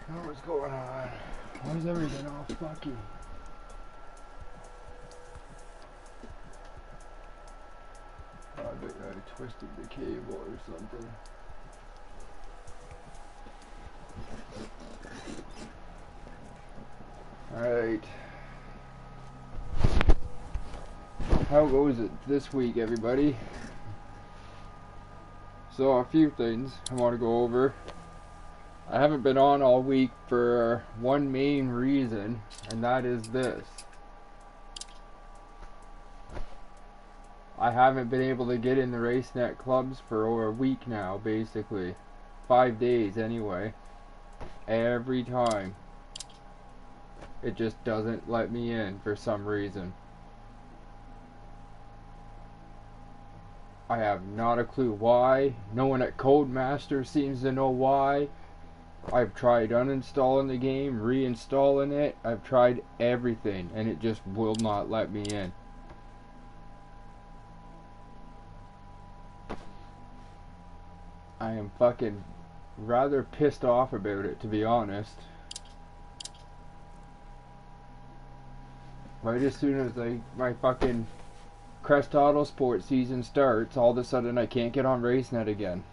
What's going on? Why is everything all fucky? Oh, I bet I twisted the cable or something. Alright. How goes it this week, everybody? So, a few things I want to go over. I haven't been on all week for one main reason, and that is this. I haven't been able to get in the RaceNet clubs for over a week now, basically. 5 days anyway. Every time. It just doesn't let me in for some reason. I have not a clue why. No one at Codemaster seems to know why. I've tried uninstalling the game, reinstalling it. I've tried everything, and it just will not let me in. I am fucking rather pissed off about it, to be honest. Right as soon as my fucking Crest Autosport season starts, all of a sudden I can't get on RaceNet again.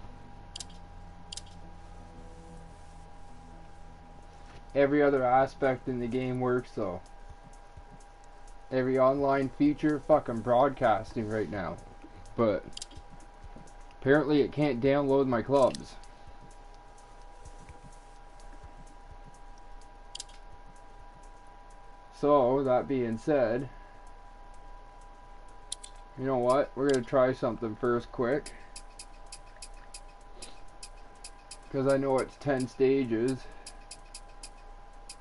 Every other aspect in the game works though. Every online feature, fucking broadcasting right now. But apparently it can't download my clubs. So, that being said, you know what? We're going to try something first quick. Because I know it's 10 stages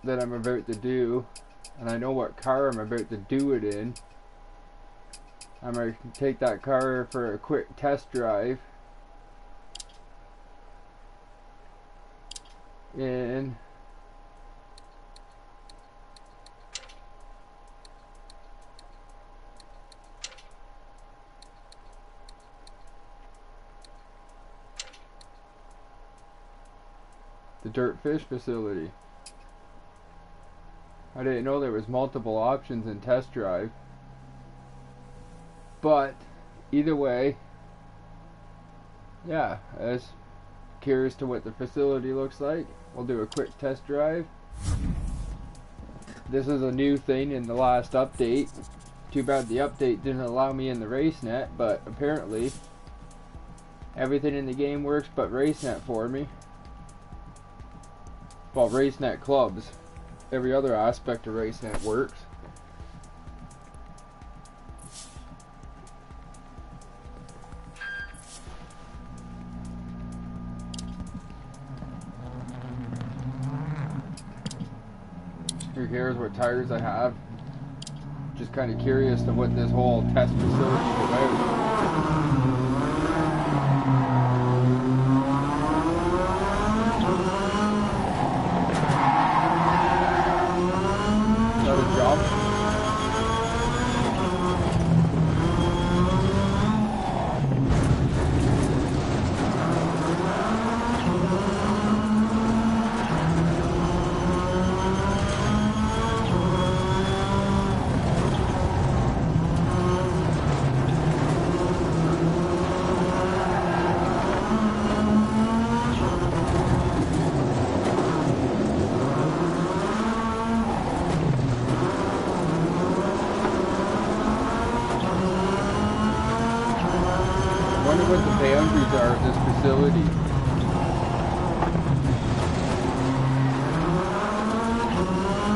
that I'm about to do, and I know what car I'm about to do it in. I'm going to take that car for a quick test drive in the Dirtfish facility. I didn't know there was multiple options in test drive. But either way, yeah, I was curious to what the facility looks like. We'll do a quick test drive. This is a new thing in the last update. Too bad the update didn't allow me in the RaceNet, but apparently everything in the game works but RaceNet for me. Well, RaceNet clubs. Every other aspect of RaceNet works. Who cares what tires I have? Just kind of curious to what this whole test facility is about.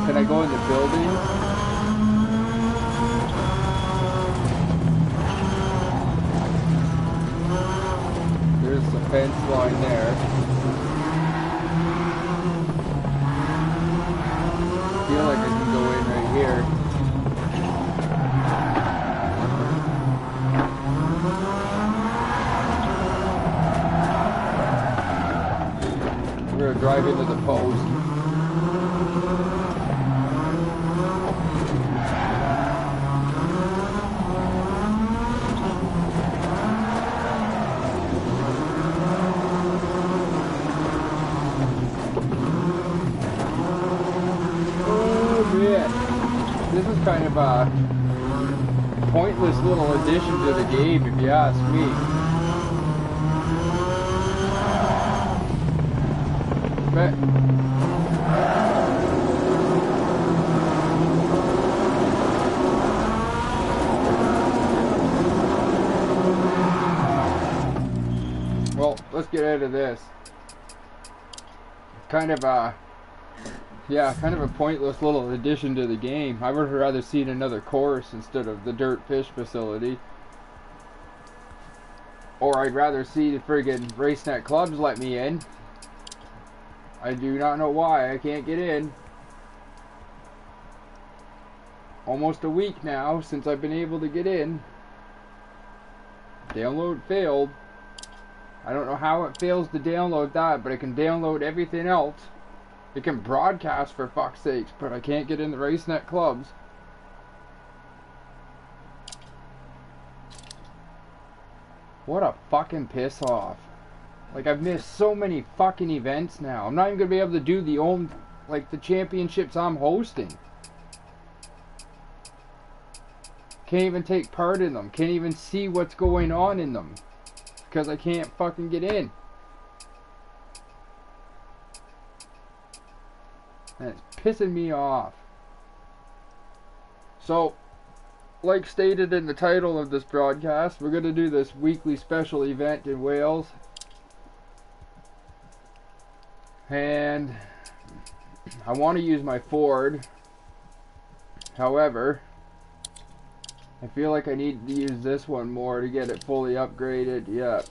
Can I go in the building? There's the fence line there. I feel like I can go in right here. We're gonna drive into the post. kind of a pointless little addition to the game, if you ask me. But well, let's get out of this. Kind of a pointless little addition to the game. I would have rather seen another course instead of the dirt fish facility. Or I'd rather see the friggin' RaceNet clubs let me in. I do not know why I can't get in. Almost a week now since I've been able to get in. Download failed. I don't know how it fails to download that, but I can download everything else. It can broadcast, for fuck's sakes, but I can't get in the RaceNet clubs. What a fucking piss off. Like, I've missed so many fucking events now. I'm not even gonna be able to do the championships I'm hosting. Can't even take part in them. Can't even see what's going on in them. Because I can't fucking get in. And it's pissing me off. So, like stated in the title of this broadcast, we're going to do this weekly special event in Wales. And I want to use my Ford. However, I feel like I need to use this one more to get it fully upgraded. Yeah.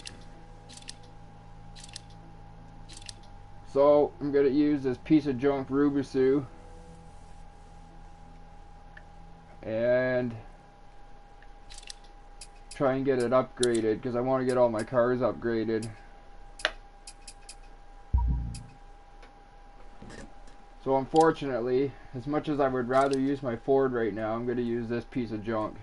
So I'm going to use this piece of junk Rubisu and try and get it upgraded because I want to get all my cars upgraded. So unfortunately, as much as I would rather use my Ford right now, I'm going to use this piece of junk.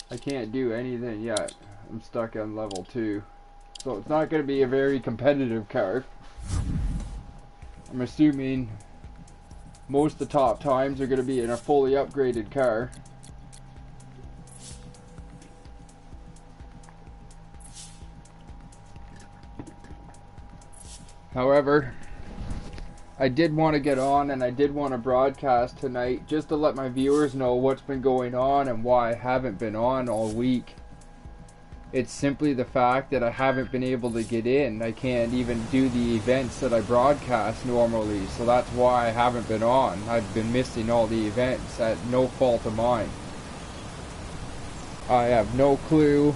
I can't do anything yet. I'm stuck on level 2. So it's not going to be a very competitive car. I'm assuming most of the top times are going to be in a fully upgraded car. However, I did want to get on and I did want to broadcast tonight just to let my viewers know what's been going on and why I haven't been on all week. It's simply the fact that I haven't been able to get in. I can't even do the events that I broadcast normally, so that's why I haven't been on. I've been missing all the events at no fault of mine. I have no clue.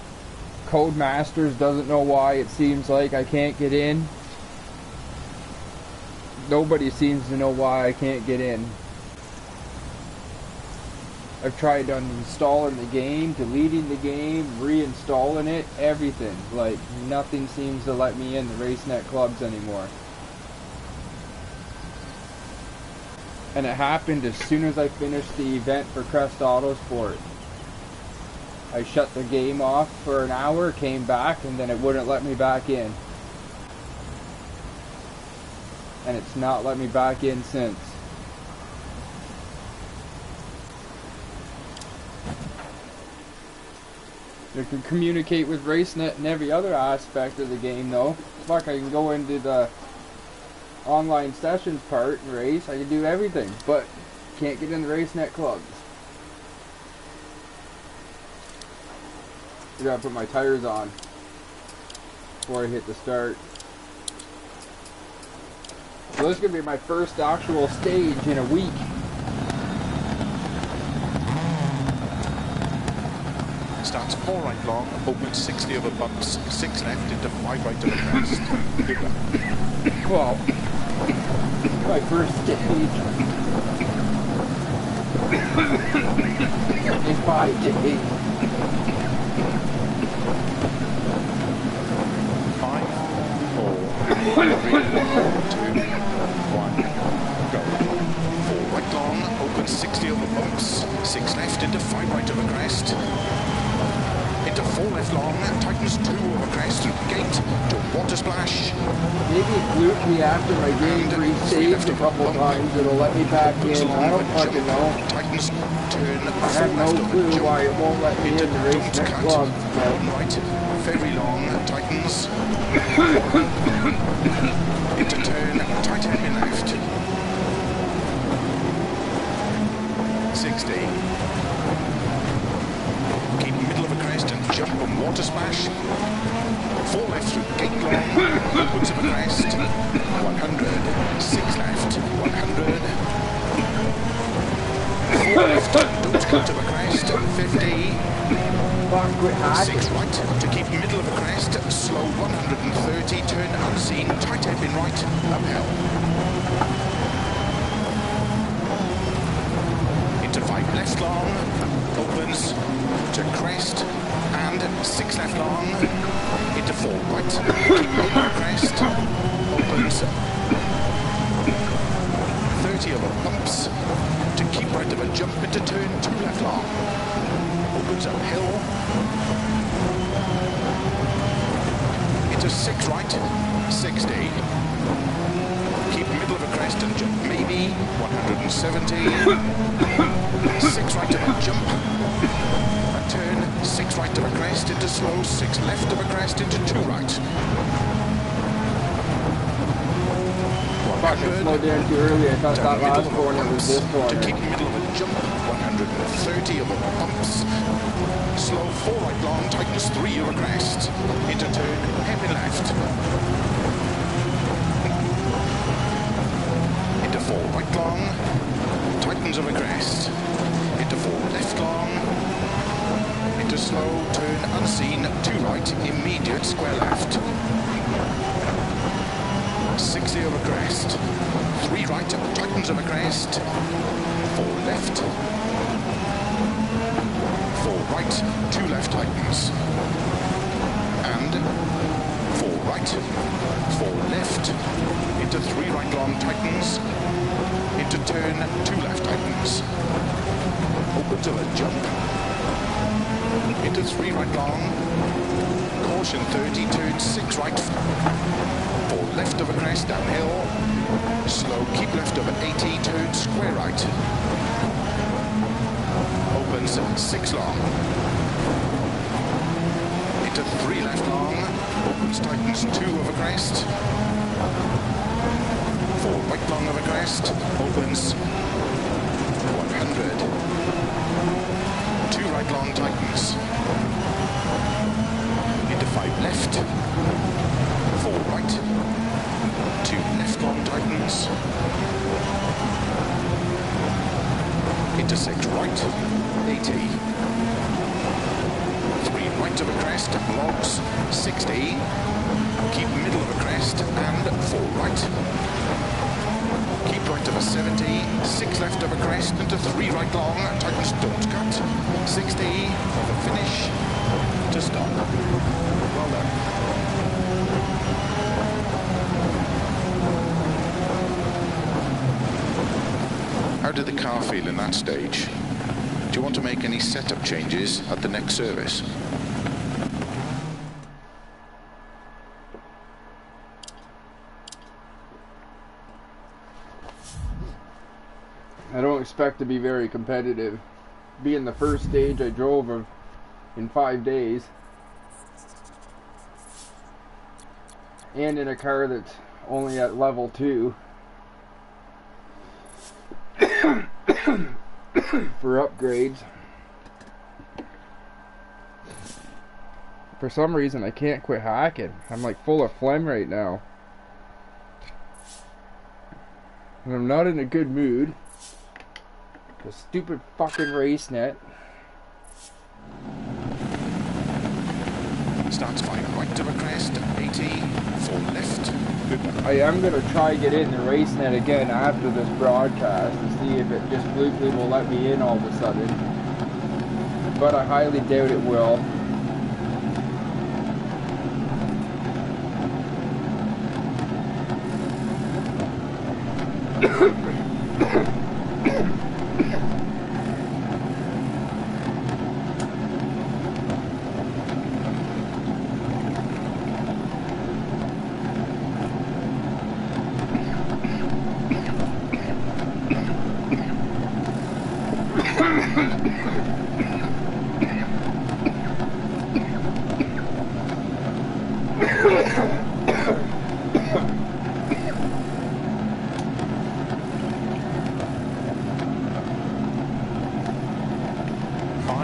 Codemasters doesn't know why it seems like I can't get in. Nobody seems to know why I can't get in. I've tried uninstalling the game, deleting the game, reinstalling it, everything. Like, nothing seems to let me in the RaceNet clubs anymore. And it happened as soon as I finished the event for Crest Autosport. I shut the game off for an hour, came back, and then it wouldn't let me back in. And it's not let me back in since. I can communicate with RaceNet in every other aspect of the game though. Fuck, I can go into the online sessions part and race. I can do everything, but can't get in the RaceNet clubs. I gotta put my tires on before I hit the start. So this is going to be my first actual stage in a week. Starts 4 right long, open 60 over bumps, 6 left into 5 right to the crest. Good luck. Well, my first stage is 5 to 8. 5, 4, 3, 2, 1, go. 4 right long, open 60 over bumps, 6 left into 5 right to the crest. Into 4 left left long, tightens 2 over crest, gate to water splash. Maybe fluky after my game resaved a couple times, it'll let me back in. I don't fucking know. Tightens, turn, I have no clue why it won't let me in the race next vlog. Right, very long, tightens. Into turn, tight hairpin left. 60. Keep middle of a crest and jump and water splash. 4 left through gate long, opens of a crest. 100. 6 left, 100. 4 left, don't cut of a crest. 50. 6 right to keep middle of a crest, slow 130, turn unseen, tight hairpin right, uphill. Into 5 left long, opens to crest, and 6 left long, into 4 right, over crest, opens 30 over bumps, to keep right of a jump into turn 2 left long. Opens uphill, into 6 right, 60. Keep middle of a crest and jump maybe, 170. 6 right of a jump, a turn, 6 right of a crest into slow, 6 left of a crest into 2 right. Fucking slowed down too early, I thought that last corner was this corner. To keep middle of a jump, 130 over bumps. Slow 4 right long, tightens 3 over crest. Into turn, hairpin left. Into 4 right long, tightens over crest. Into 4 left long. Into slow, turn unseen, 2 right, immediate square left. 60 over crest. 3 right, tightens over crest. 4 left. 4 right, 2 left tightens. And 4 right, 4 left. Into 3 right long tightens. Into turn, 2 left tightens. Open to a jump. Into 3 right long. Caution 30, turn 6 right. 4 left of a crest, downhill. Slow, keep left over 80, turn square right. Opens 6 long. Into 3 left long. Opens, tightens 2 over crest. 4 right long over crest. Opens 100. 2 right long tightens. Into 5 left. 4 right. 2 left long tightens. Into 6 right. 80. 3 right of a crest. Logs. 60. Keep middle of a crest. And 4 right. Keep right of a 70. 6 left of a crest. Into 3 right long. Tightens, don't cut. 60. Of a finish. To stop. Well done. How did the car feel in that stage? Do you want to make any setup changes at the next service? I don't expect to be very competitive. Being the first stage I drove of in 5 days. And in a car that's only at level 2. For upgrades. For some reason I can't quit hacking. I'm like full of phlegm right now. And I'm not in a good mood. The stupid fucking race net. Starts 5 right of a crest, 80, 4 left. I am going to try get in the race net again after this broadcast to see if it just flukely will let me in all of a sudden. But I highly doubt it will.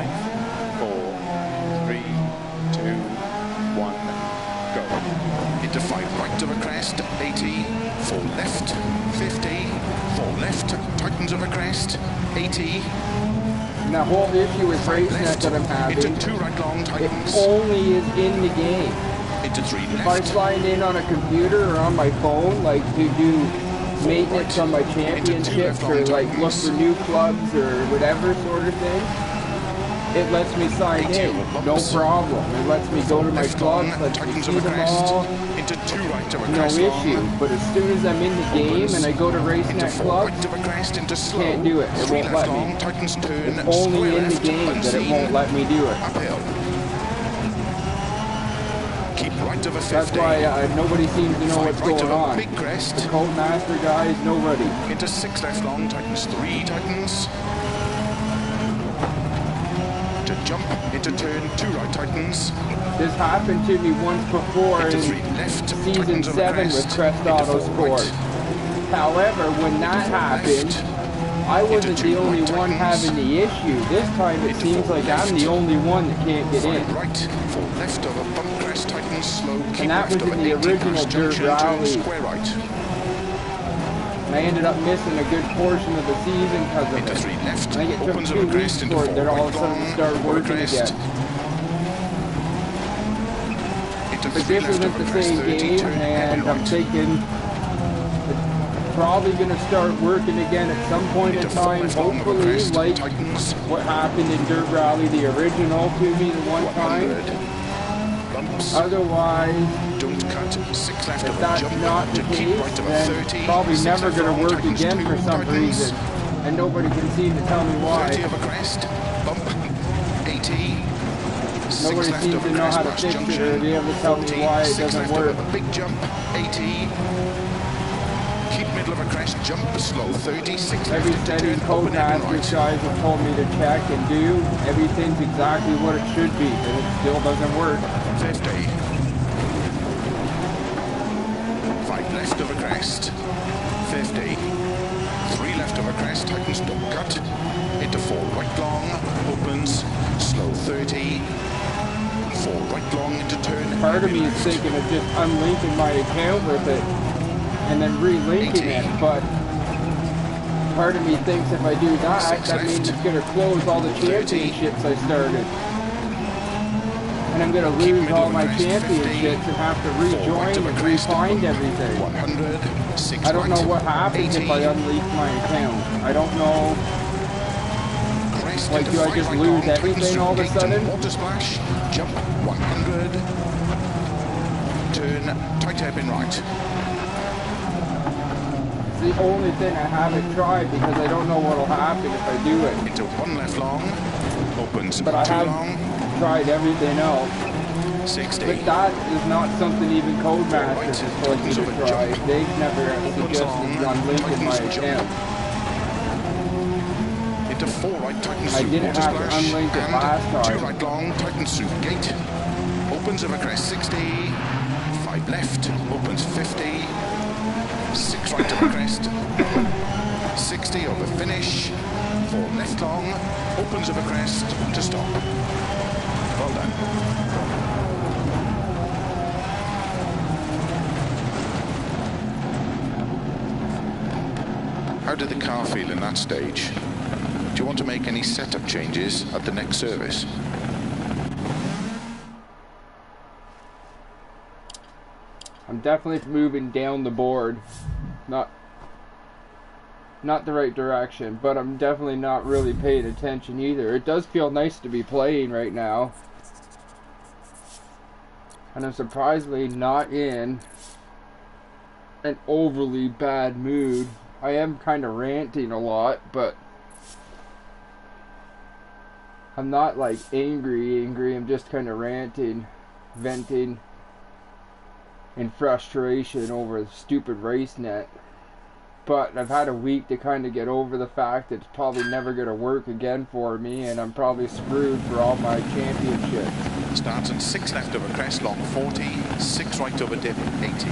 5, 4, 3, 2, 1, go. Into 5 right of a crest, 80, 4 left, 50, 4 left, tightens of a crest, 80. And that whole issue with RaceNet that I'm having, into 2 right long, tightens. it only is in the game. Into 3 left. If I sign in on a computer or on my phone, like to do maintenance on my championships or like look for new clubs or whatever sort of thing, it lets me sign in, no problem. It lets me go to my clubs, lets me see them all, no issue. But as soon as I'm in the game and I go to RaceNet clubs, can't do it. It won't let me. It's only in the game that it won't let me do it. That's why nobody seems to know what's going on. The Codemaster guys, nobody. Into 6 left long, tightens 3, tightens. To jump, into turn 2 right, tightens. This happened to me once before in Season 7 with Crest Auto Sport. However, when that happened, I wasn't the only one having the issue. This time it seems like I'm the only one that can't get in. And that was in the original DirtRally. And I ended up missing a good portion of the season because of it. I think it took 2 weeks for it to all of a sudden start working again. But this isn't the same game, and I'm thinking it's probably going to start working again at some point in time, hopefully, like what happened in DirtRally, the original, to me the one time. Otherwise, if that's not the case, then it's probably never going to work again for some reason. And nobody can seem to tell me why. Nobody seems to know how to fix it or be able to tell me why it doesn't work. Big jump, 80. Keep middle of a crest, jump slow, 36. Every setting Codemasters guys have told me to check and do, everything's exactly what it should be, but it still doesn't work. 50. 5 left of a crest, 50. 3 left of a crest, tightens, don't cut. Into 4 right long, opens, slow 30. 4 right long into turn. Part of me is thinking of just unlinking my account with it and then relinking it, but part of me thinks if I do that, that means it's going to close all the championships I started. And I'm going to lose all my championships and have to rejoin and refind everything. I don't know what happens if I unleash my account. I don't know. Like, do I just lose everything all of a sudden? Water splash, jump 100. Turn, tight hairpin right. It's the only thing I haven't tried because I don't know what'll happen if I do it. Into 1 left long, opens but I 2 have long. Tried everything else. 60. But that is not something even Codemasters has told me to try. They've never suggested unlinking my account. Into 4 right, tightens I didn't have to unlink it last time. 2 right long, tightens through gate. Opens over crest 60. 5 left, opens 50. 6 right over crest. 60 over finish. 4 left long, opens over crest to stop. Well done. How did the car feel in that stage? Do you want to make any setup changes at the next service? I'm definitely moving down the board. Not the right direction, but I'm definitely not really paying attention either. It does feel nice to be playing right now. And I'm surprisingly not in an overly bad mood. I am kind of ranting a lot, but I'm not like angry. I'm just kind of ranting, venting in frustration over the stupid RaceNet. But I've had a week to kind of get over the fact that it's probably never going to work again for me, and I'm probably screwed for all my championships. Starts on 6 left over crest, long 40, 6 right over dip, 80.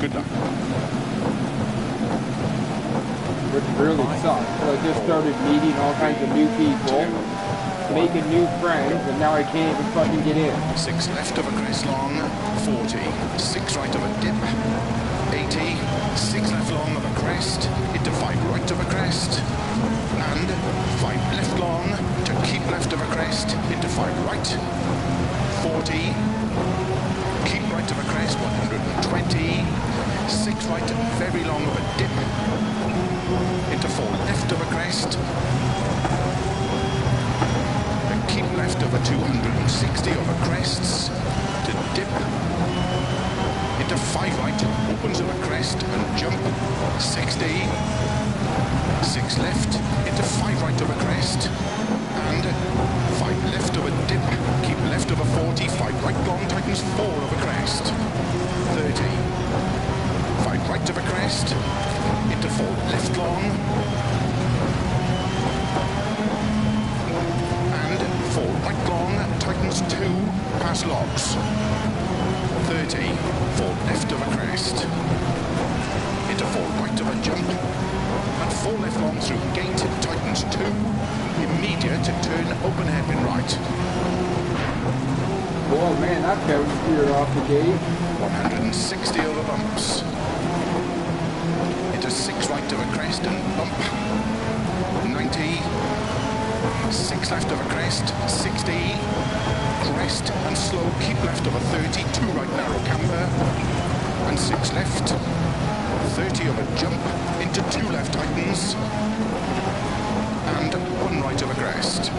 Good luck. Which really sucks. I just started meeting all kinds of new people. making new friends, and now I can't even fucking get in. 6 left of a crest long, 40. 6 right of a dip, 80. 6 left long of a crest, into 5 right of a crest, and 5 left long to keep left of a crest, into 5 right, 40. Keep right of a crest, 120. 6 right, very long of a dip, into 4 left of a crest, and keep left of a 260 over crests, to dip, into 5 right, opens of a crest, and jump, 60, 6 left, into 5 right of a crest, and 5 left of a dip, keep left of a 40, 5 right long, tightens 4 of a crest, 30, 5 right of a crest, into 4 left long, and 4 right long, tightens 2, past logs, 30, 4 left of a crest, into 4 right of a jump, and 4 left long through gate, tightens 2, immediate turn, open hairpin right. Oh man, that Kevin steered off the gate. 160 over bumps. Into 6 right of a crest and bump. 90. 6 left of a crest, 60. Crest and slow, keep left of a 30, 2 right narrow camber, and 6 left. 30 of a jump, into 2 left tightens, and 1 right of a crest.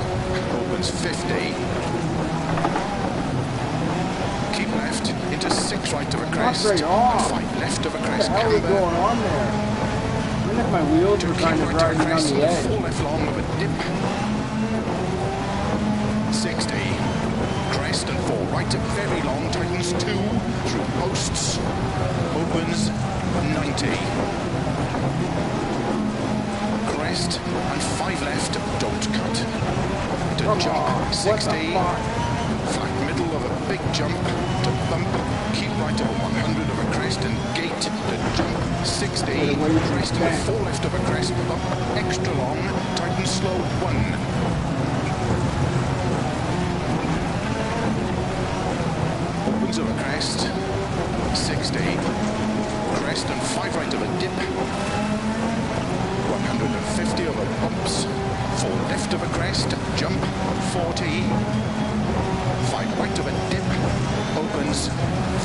Opens 50. Keep left, into 6 right of a crest, and 5 left of a crest What the hell is camber. going on there? I wonder if my wheels were kind of Right riding of a on crest, the and edge. 4 left long of a dip. 60. Crest and 4 right, very long, tightens 2, through posts, opens 90. Crest and 5 left, don't cut. To jump, 60. Flat middle of a big jump, to bump, keep right of a 100 of a crest and gate, to jump, 60. Crest and 4 left of a crest, bump, extra long, tighten slow, 1. Opens of a crest, 60. Crest and 5 right of a dip, 150 of a bumps, 4 left of a crest, jump, 40. 5 right of a dip, opens,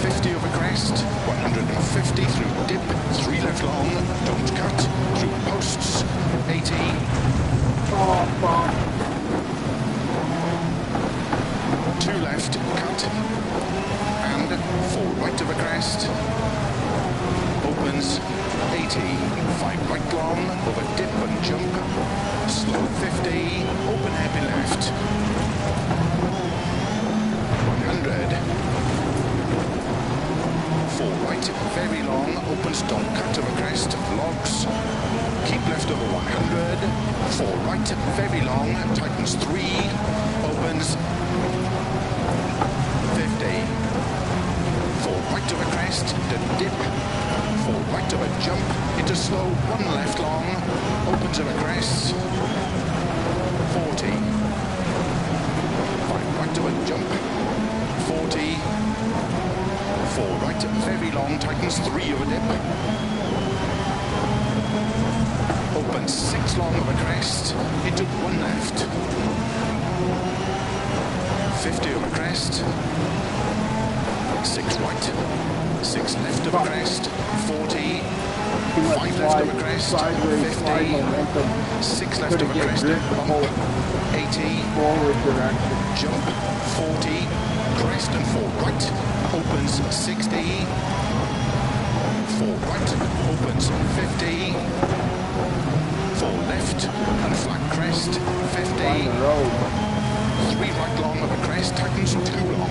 50 of a crest, 150 through dip, 3 left long, don't cut, through posts, 80. Oh, fuck. 2 left, cut, and 4 right of a crest, opens, 80, 5 right long, over dip and jump, slow 50, open happy left, 100, 4 right, very long, opens, don't cut of a crest, logs, keep left over 100, 4 right, very long, tightens 3, opens, 50, 4 right of a crest, to dip, 4 right of a jump, into slow, 1 left long, opens of a crest, 40, 5 right of a jump, 40, 4 right, very long, tightens 3 of a dip, opens 6 long of a crest, into 1 left, 50 of a crest, 6 right, 6 left of a crest, 40, 5 left of a crest, 50, 6 left of a crest, bump, 80, Forward direction. jump, 40, crest and 4 right, opens 60, 4 right, opens 50, 4 left, and flat crest, 50, 3 right long of a crest, tightens 2 long.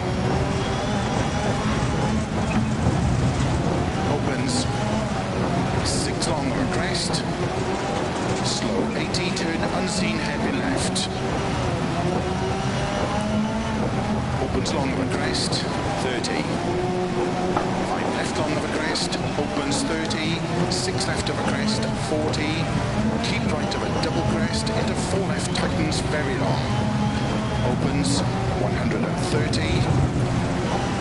Opens 6 long of a crest, slow 80, turn unseen heavy left. Opens long of a crest, 30. 5 left long of a crest, opens 30. 6 left of a crest, 40. Keep right of a double crest, into 4 left, tightens very long. opens 130.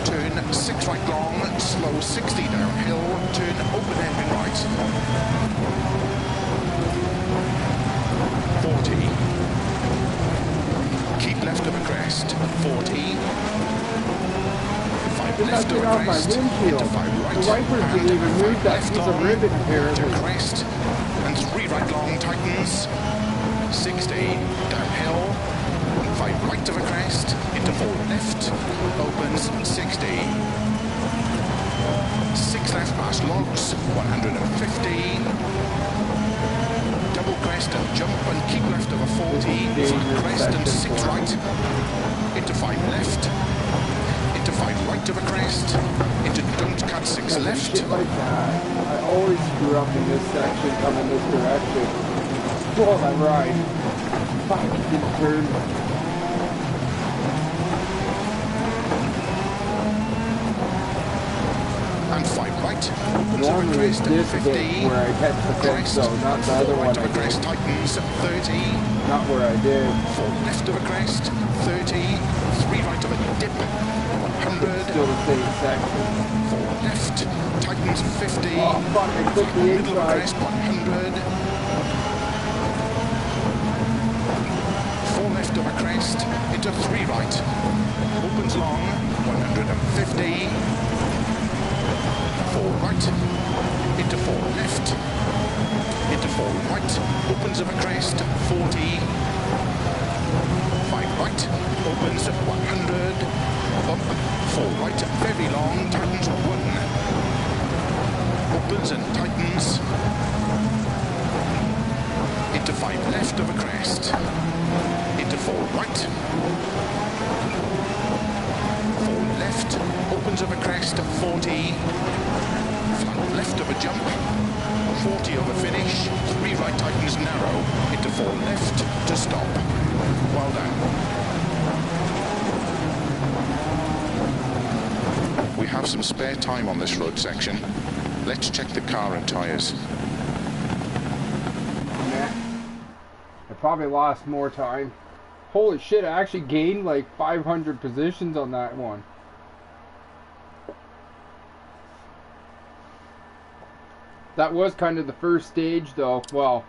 Turn 6 right long, slow 60 downhill, turn open hairpin right. 40. Keep left of a crest, 40. 5 left of a crest, into 5 right, the wipers and didn't even move 5 that left piece of long, ribbon to apparently. crest, and 3 right long tightens, 60, downhill, 5 right of a crest, into 4 left, opens 60. 6 left past logs, 150. Double crest and jump and keep left of a 40. Flat crest and 6 right, into 5 left. Into 5 right of a crest, into don't cut 6 left. Shit like that. I always screw up in this section coming this direction. Well, I'm right. Fuck, it didn't turn. And 5 right, opens of a Normally it's crest and this 50. bit where I catch the fence, Crest, though, not the other 4 one right I of a crest, did. tightens 30. Not where I did. 4 left of a crest, 30. 3 right of a dip, 100. Still the same section. 4 left, tightens 50. Oh fuck, I clicked the Middle of a inside. crest, 100. 4 left of a crest, into 3 right. Opens long, 150. 4 right, into 4 left. Into 4 right, opens of a crest, 40. 5 right, opens 100. Up, 4 right, very long, tightens 1. Opens and tightens. Into 5 left of a crest. Into 4 right. 4 left, opens of a crest, 40. Flat left of a jump. 40 of a finish. 3 right tightens narrow. Into 4 left to stop. Well done. We have some spare time on this road section. Let's check the car and tyres. Nah. I probably lost more time. Holy shit, I actually gained like 500 positions on that one. That was kind of the first stage though. Well,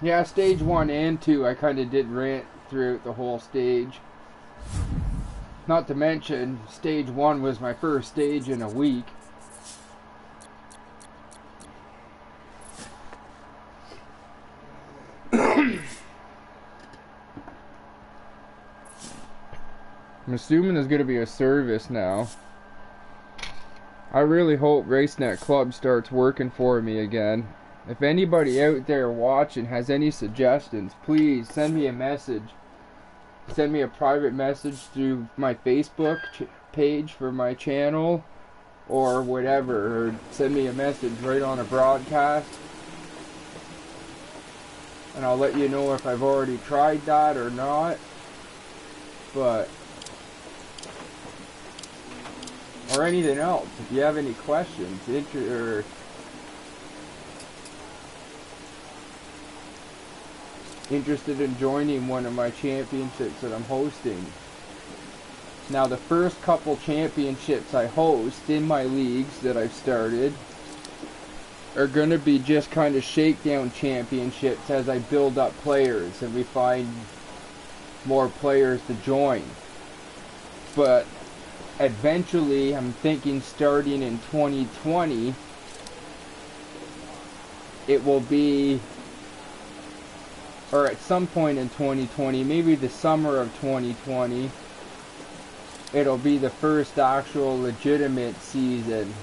yeah, stage 1 and 2 I kind of did rant throughout the whole stage. Not to mention, stage 1 was my first stage in a week. I'm assuming there's going to be a service now. I really hope RaceNet Club starts working for me again. If anybody out there watching has any suggestions, please send me a message. Send me a private message through my Facebook page for my channel or whatever. Or send me a message right on a broadcast. And I'll let you know if I've already tried that or not. But or anything else. If you have any questions, or interested in joining one of my championships that I'm hosting. Now the first couple championships I host in my leagues that I've started are going to be just kind of shakedown championships as I build up players and we find more players to join. But eventually, I'm thinking starting in 2020, it will be, or at some point in 2020, maybe the summer of 2020, it'll be the first actual legitimate season.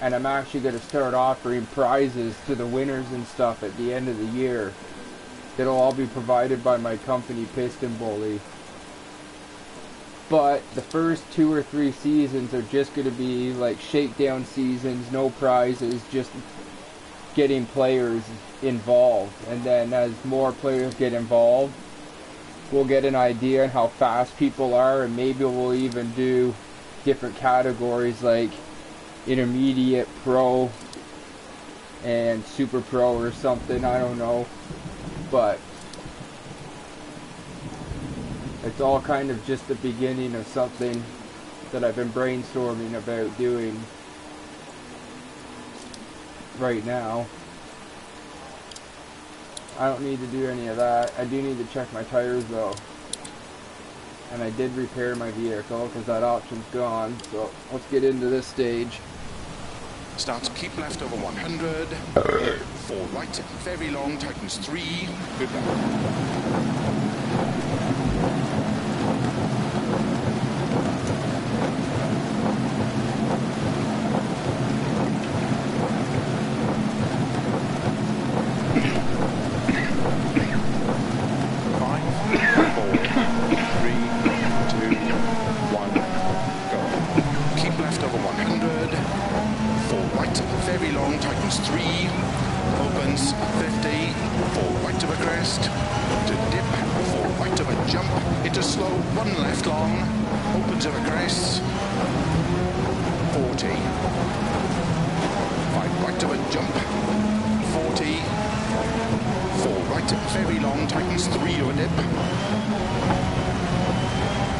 And I'm actually going to start offering prizes to the winners and stuff at the end of the year. It'll all be provided by my company, Piston Bully. But the first 2 or 3 seasons are just going to be like shakedown seasons, no prizes, just getting players involved. And then as more players get involved, we'll get an idea on how fast people are, and maybe we'll even do different categories like intermediate, pro, and super pro or something, I don't know. But It's all kind of just the beginning of something that I've been brainstorming about doing right now. I don't need to do any of that. I do need to check my tires though. And I did repair my vehicle because that option's gone. So let's get into this stage. Start, keep left over 100. 4 right, very long, tightens 3. Good luck.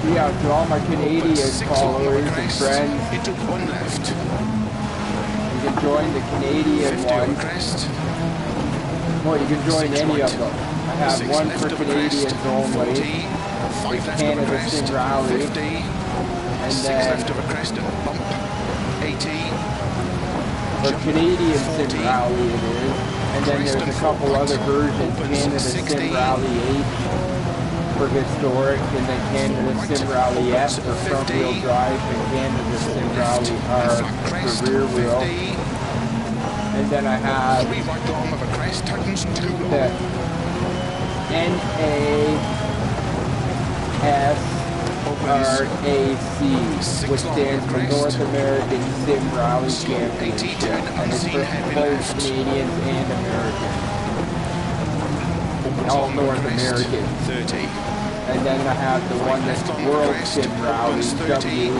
Yeah, to all my Canadian followers and friends, into 1 left. You can join the Canadian one. Well, you can join any of them. I have one for Canadians only. It's Canada Sim Rally. And then for Canadian Sim Rally it is. And then there's a couple other versions, Canada Sim Rally H for historic, and then Canada Sim Rally S for front wheel drive, and Canada Sim Rally R for rear wheel. And then I have the NASRAC, which stands for North American Sim Rally Championship, and it's for both Canadians and Americans. All North Americans. 30. And then I have the one that's World Sim Rally, WSRC.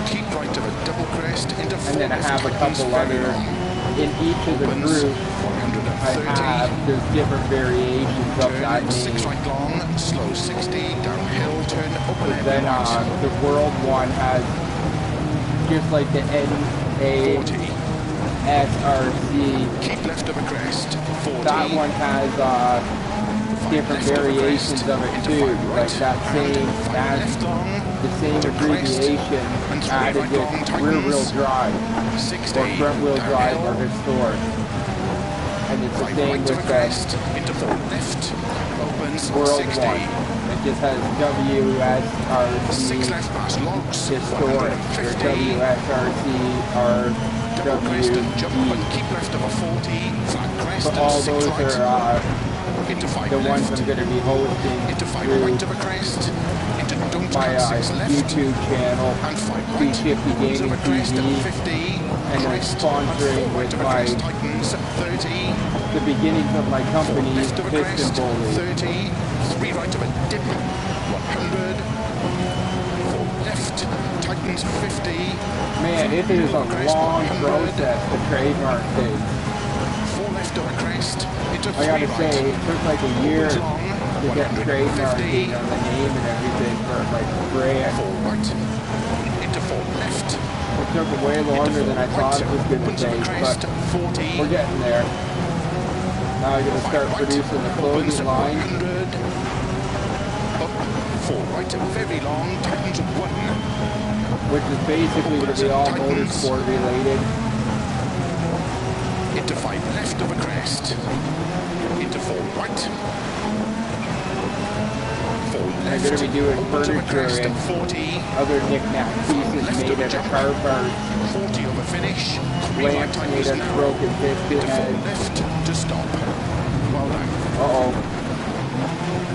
Keep right of a double crest into 4. And then I have a couple other, in each of the groups, there's different variations of that name. 6 right long, slow 60, downhill, turn, open and then the World one has, just like the NASRC. Keep left of a crest. 40. That one has different variations of it too. Like that same, the same abbreviation added with rear wheel drive or front wheel drive or historic. And it's the same with into 4 left. Opens World 60. one. It just has WSRC historic or WSRC or double crest and jump and keep left of a 40, flat crest. But all those are into 5 the left. ones I'm going to be hosting into 5 through right of a crest. Into don't my 6 left. YouTube channel, And 5 right. BShiftyTV, and I'm sponsoring with my the beginnings of my company, Piston Bowling. 30, 3 right of a dip, 100, 4 left, tightens 50. Man, it is a long process to trademark things. 4 left of a crest, into 3 I gotta right. say, it took like a year to get trademarking on the name and everything for like the brand. 4 right, into 4 left. It took way longer than I thought it was going to take, but 40. we're getting there. Now I'm going to start producing the clothing line. 100. Up, 4 right, very long, tightens 1. Which is basically to be all motorsport related. Into 5 left of a crest. Into 4 right. 4 left. I'm going to be doing furniture and 40. other knick-knack pieces made out of car parts. 40 over finish. Lamps made out of broken piston Into 4 heads. left to stop. Well done. Uh-oh.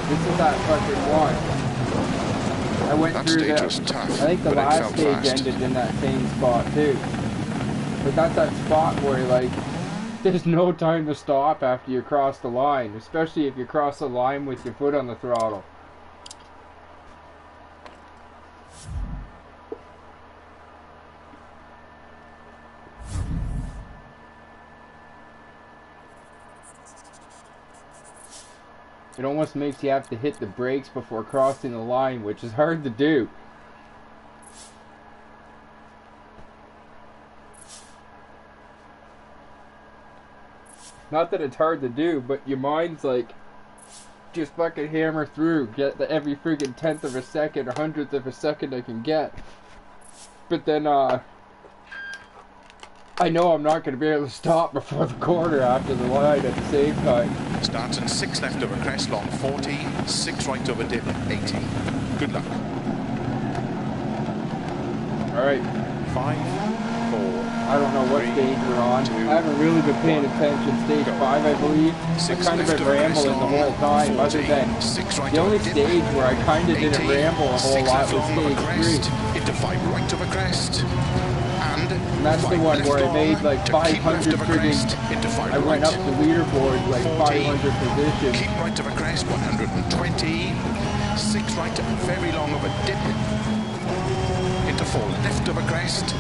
This is that fucking one. I went That through stage that. was tough, I think the but it last felt stage fast. ended in that same spot too. But that's that spot where like there's no time to stop after you cross the line, especially if you cross the line with your foot on the throttle. it almost makes you have to hit the brakes before crossing the line, which is hard to do. Not that it's hard to do, but your mind's like, just fucking hammer through, get every freaking tenth of a second or hundredth of a second I can get. But then, I know I'm not going to be able to stop before the corner after the line at the same time. Starts in 6 left over crest, long 40, 6 right over dip, 80. Good luck. Alright. 5, 4. I don't know what stage we're on. 2, I haven't really been paying attention. Stage 5, I believe. I've kind of been rambling the whole time, other than the only stage where I kind of didn't ramble a whole lot was stage 3. Into 5 right over crest. And that's the one where I made like 500 friggin', I went up the leaderboard like 500 positions. Keep right of a crest, 120. 6 right, very long of a dip. Into 4 left of a crest.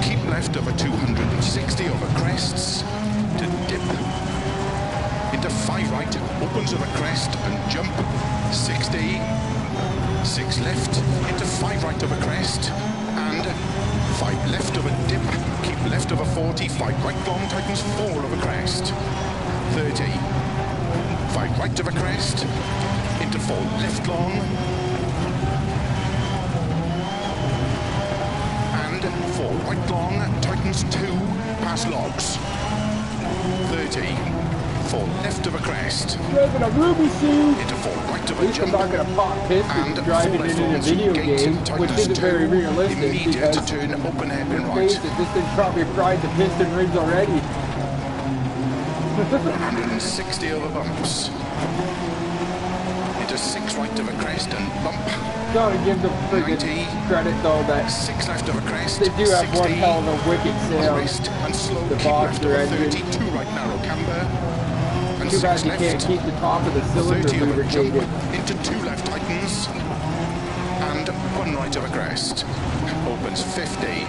Keep left over 260 over crests. To dip. Into 5 right, opens over crest and jump. 60. 6 left, into 5 right of a crest, and 5 left of a dip, keep left of a 40, 5 right long, tightens 4 of a crest, 30, 5 right of a crest, into 4 left long, and 4 right long, tightens 2, past logs, 30, 4 left of a crest. Driving a ruby suit. Into 4 right of a jump. I'm not going to pop pistons driving it in a video game, which isn't very realistic because to turn open hairpin right. Face it, this thing probably fried the piston rings already. 160 over bumps. Into 6 right of a crest and bump. Gotta give them friggin' credit though that 6 left of a crest. They do have 60, one hell of a wicked sound. And slow, the keep box left of a 30, 2 right narrow camber. And too bad you left, can't keep the top of the cylinder lubricated. Into 2 left tightens. And 1 right of a crest. Opens 50.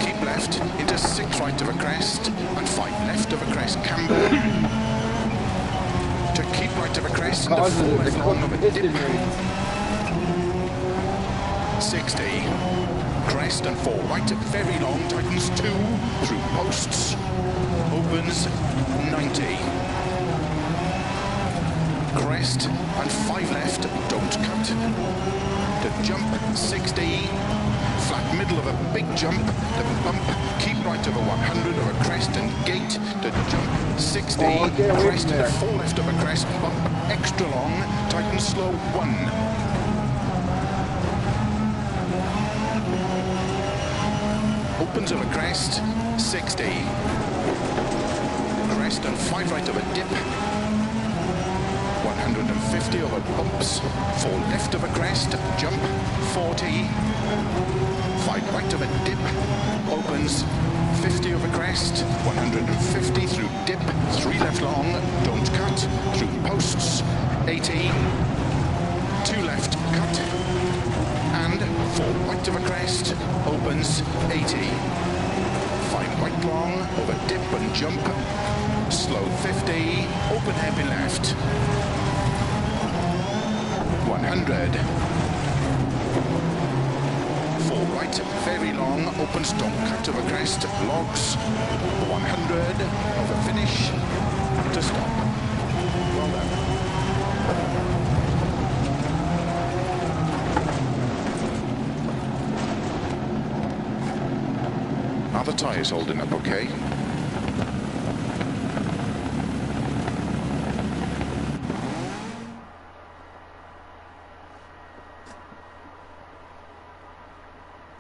Keep left into 6 right of a crest. And 5 left of a crest camber. To keep right of a crest. Into 4 left long of a dip. 60. Crest and 4 right, very long, tightens 2 through posts, opens 90. Crest and 5 left, don't cut. To jump 60, flat middle of a big jump, to bump, keep right over 100 of a crest and gate, to jump 60, crest, 4 left of a crest, bump, extra long, tighten slow 1. Opens of a crest, 60. Crest and 5 right of a dip. 150 over bumps. 4 left of a crest, jump, 40. 5 right of a dip. Opens, 50 over crest. 150 through dip. 3 left long, don't cut. Through posts, 80. 2 left, cut. And 4 right of a crest, opens 80. 5 right long, over dip and jump, slow 50, open hairpin left. 100. 4 right, very long, opens, don't cut of a crest, logs. 100, over finish, to stop. Well done. Are the tyres holding up okay?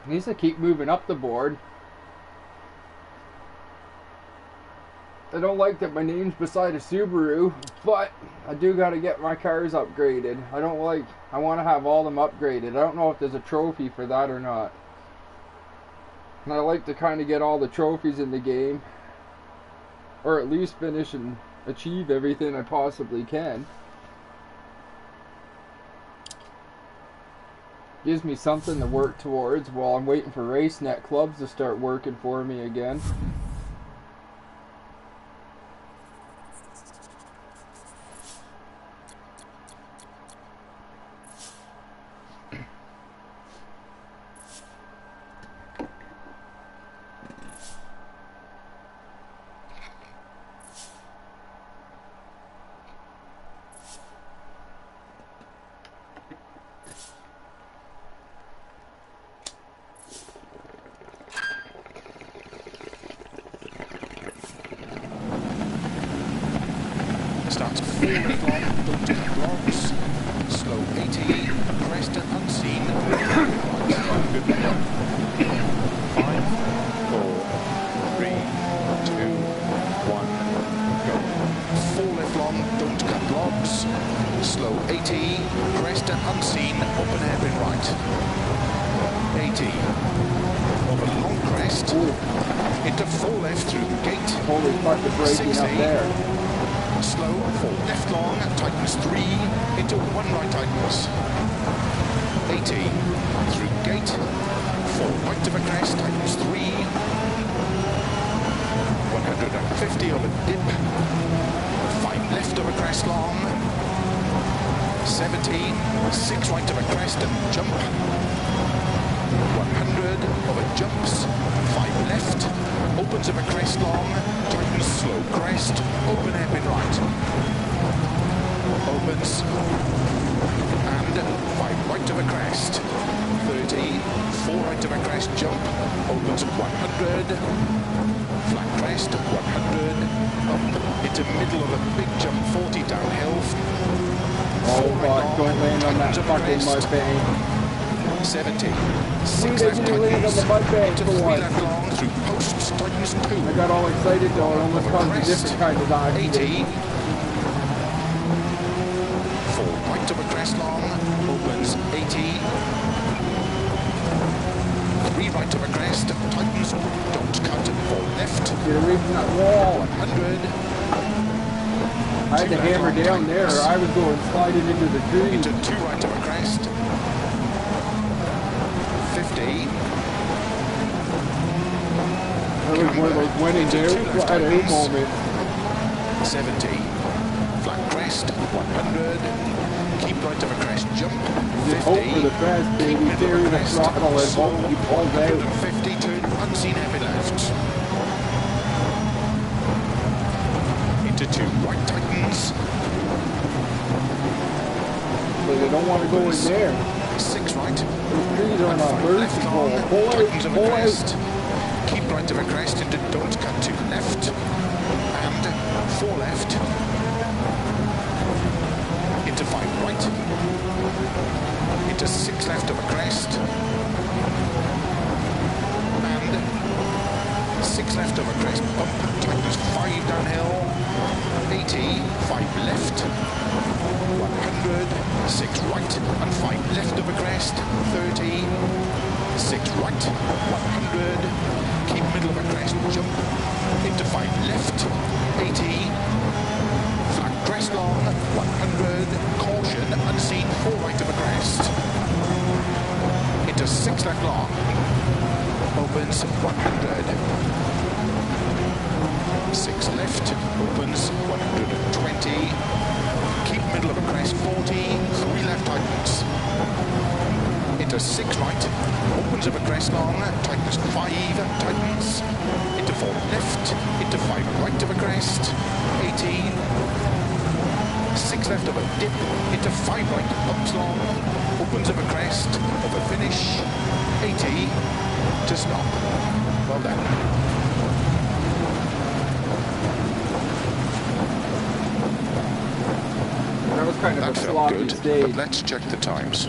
At least I keep moving up the board. I don't like that my name's beside a Subaru, but I do gotta get my cars upgraded. I want to have all them upgraded. I don't know if there's a trophy for that or not. And I like to kind of get all the trophies in the game, or at least finish and achieve everything I possibly can. Gives me something to work towards while I'm waiting for RaceNet clubs to start working for me again. Starts 4 left long, don't cut logs. Slow 80, crest and unseen. Good to go. 5, 4, 3, 2, 1, go. 4 left long, don't cut logs. Slow 80, crest and unseen, open hairpin right. 80. Over long crest. Into 4 left through gate. Holy fuck, the braking up there. Slow, 4 left long, tightens 3, into 1 right tightens. 80, through gate, 4 right of a crest, tightens 3. 150 on a dip. 5 left of a crest long. 70, 6 right of a crest and jump. 100 over jumps, 5 left, opens of a crest long, tightens slow crest, open hairpin right. Opens, and 5 right of a crest, 30, 4 right of a crest jump, opens 100, flat crest, 100, up into middle of a big jump, 40 downhill. Oh fuck, don't land on that fucking mud bank. 70. 6 left land on the mud bank for 3 once. left long through posts, tightens 2. I got all excited though, it almost caused a different kind of accident. 80. 4 right of a crest long, opens 80. 3 right of a crest, tightens, don't cut, 4 left. Get away from that wall. 100. I had to hammer down there, or I was going sliding into the trees. Into 2 right of a crest. 50. That was one of those winning at a moment. 70. Flat crest, 100. Keep right of a crest, jump. 50. Just hope for the best, baby. Carry the throttle and hope he pulls out. 150, turn unseen heavy left. Into 2 right tightens. But they don't want to go in there. 6 right. Those trees are on a bird control. Pull Tightens out, of a pull crest. out. Keep right of a crest into don't cut 2 left. And 4 left. Into 5 right. Into 6 left of a crest. And 6 left of a crest. Bump. Tightens 5 downhill. 80. 5 left. 100. 6 right. And 5 left of a crest. 30. 6 right. 100. Keep middle of a crest. Jump. Into 5 left. 80. Flat crest long. 100. Caution. Unseen. 4 right of a crest. Into 6 left long. Opens 100. 6 left. Opens 120. Keep middle of a crest. 40. 3 left tightens. Into 6 right. Opens of a crest long. Tightens 5. Tightens. Into 4 left. Into 5 right of a crest. 80. 6 left of a dip. Into 5 right. Ups long. Opens of a crest. Of a finish. 80. To stop. Well done. That was kind of That a felt sloppy good, stage. but let's check the times.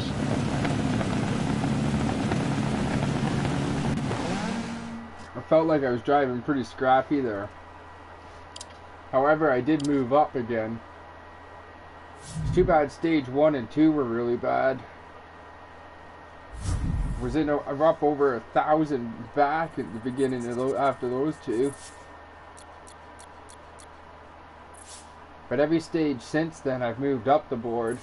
I felt like I was driving pretty scrappy there. However, I did move up again. It's too bad stage 1 and 2 were really bad. I'm up over 1,000 back at the beginning of after those 2. But every stage since then, I've moved up the board.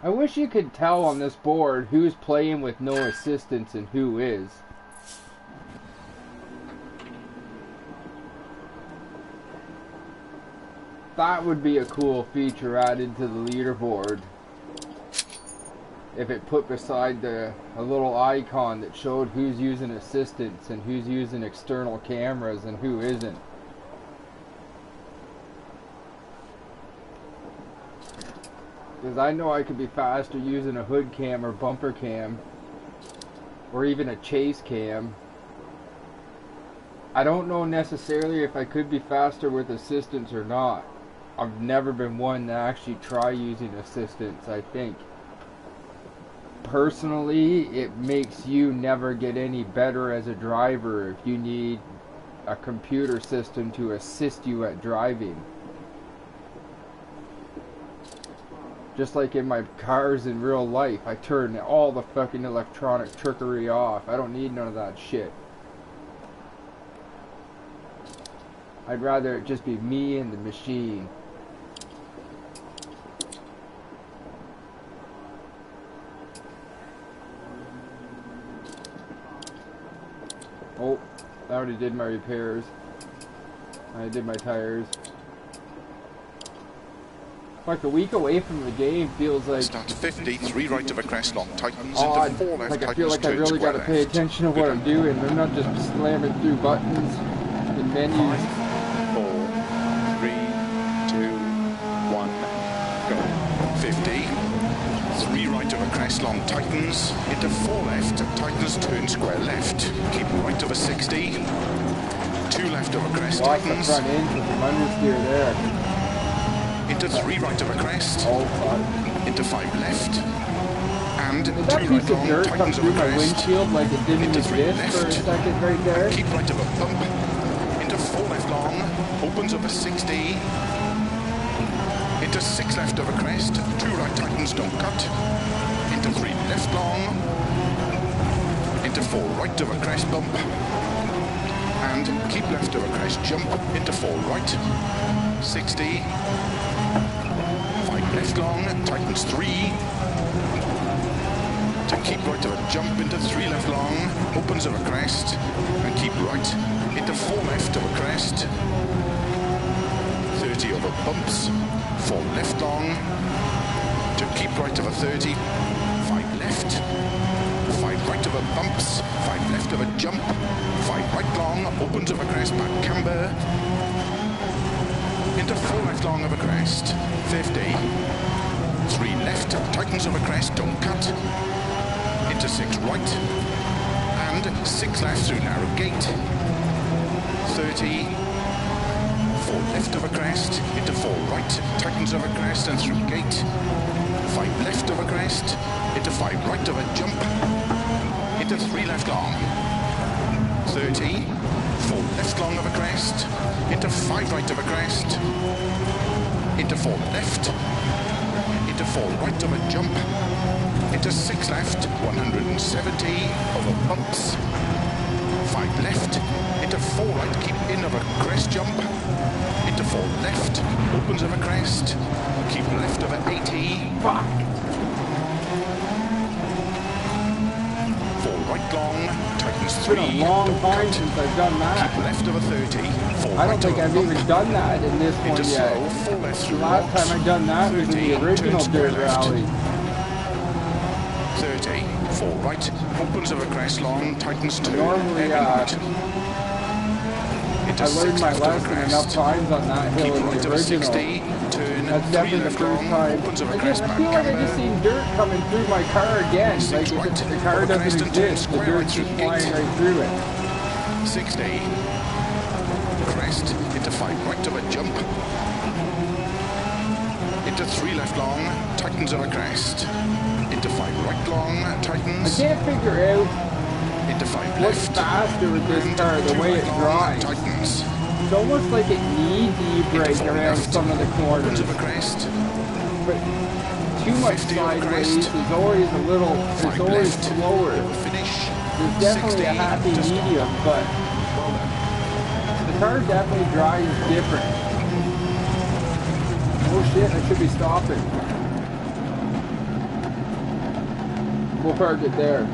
I wish you could tell on this board who's playing with no assistance and who is. That would be a cool feature added to the leaderboard. If it put beside a little icon that showed who's using assistance and who's using external cameras and who isn't. Because I know I could be faster using a hood cam or bumper cam. Or even a chase cam. I don't know necessarily if I could be faster with assistance or not. I've never been one to actually try using assistance, I think. Personally, it makes you never get any better as a driver if you need a computer system to assist you at driving. Just like in my cars in real life, I turn all the fucking electronic trickery off. I don't need none of that shit. I'd rather it just be me and the machine. Oh, I already did my repairs. I did my tires. Like a week away from the game feels like Start 50, 3 right of a crest long tightens odd. into 4 left Like I tightens feel like I turn really square got to pay left. attention to what I'm doing. I'm not just slamming through buttons and menus. 5, 4, 3, 2, 1, go. 50, 3 right of a crest long tightens into 4 left tightens turn square left. Keep right of a 60, 2 left of a crest Lost the tightens front end with some understeer there. into 3 right of a crest, Oh fuck. into 5 left, and 2 Did that right piece of long dirt come tightens of through a my crest. windshield like it didn't Into 3 exist for a left. second right there? Keep right of a bump, into 4 left long, opens up a 60, into 6 left of a crest, 2 right tightens don't cut, into 3 left long, into 4 right of a crest bump, and keep left of a crest jump, into 4 right, 60, 5 left long, tightens 3, to keep right of a jump into 3 left long, opens of a crest, and keep right, into 4 left of a crest, 30 over bumps, 4 left long, to keep right of a 30, 5 left, 5 right of a bumps, 5 left of a jump, 5 right long, opens of a crest, back camber, into 4 left long of a crest, 50, 3 left, tightens of a crest, don't cut, into 6 right, and 6 left through narrow gate, 30, 4 left of a crest, into 4 right, tightens of a crest and through gate, 5 left of a crest, into 5 right of a jump, into 3 left long, 30, 4 left long of a crest, into 5 right of a crest, into 4 left, into 4 right of a jump, into 6 left, 170 over bumps, 5 left, into 4 right, keep in of a crest jump, into 4 left, opens of a crest, keep left of a 80, Fuck. 4 right long, tightens It's 3, been a long don't time cut, since I've done keep that. left of a 30, 4 I right don't think of a I've bump, even done that in this one into slow, yet. 4 left The through last rocks, time I done that was in 30, the original turn square Dirt left. Rally. 30, 4 right, opens of a crest long, tightens 2, Normally, even right. Into I 6 learned my left of a lesson crest. enough times on that hill Keep in right the of a 60, original. turn, That's 3 definitely the left first long, time. opens of a Again, crest, I back feel like I just camber, seen dirt coming through my car again. 6 Like if right, the car over crest doesn't and turn exist, the square dirt's right through just gate. flying right through it. 60, crest, into 5 right of a jump, into 3 left long, tightens of a crest, into 5 right long, I tightens, can't figure out into 5 what's left, faster with this and car, the 2 way right it long, drives. tightens, It's almost like it needs e-brake four around left, some of the corners. opens of a crest, But too much 50 over sideways crest. is always a little, 5 it's always left, slower. finish, There's definitely a 60 happy to stop. medium, but Well done. the car definitely drives different. Oh shit, I should be stopping. We'll park it there.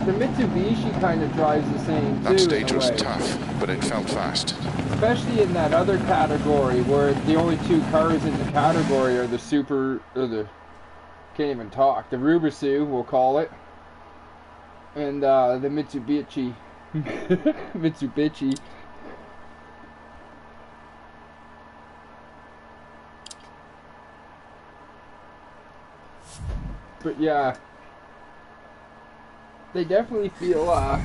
The Mitsubishi kind of drives the same too. That stage in a was way. tough, but it felt fast. Especially in that other category where the only 2 cars in the category are the Super, or the, can't even talk, the Rubisu, we'll call it, and the Mitsubishi. Mitsubishi. But yeah, they definitely feel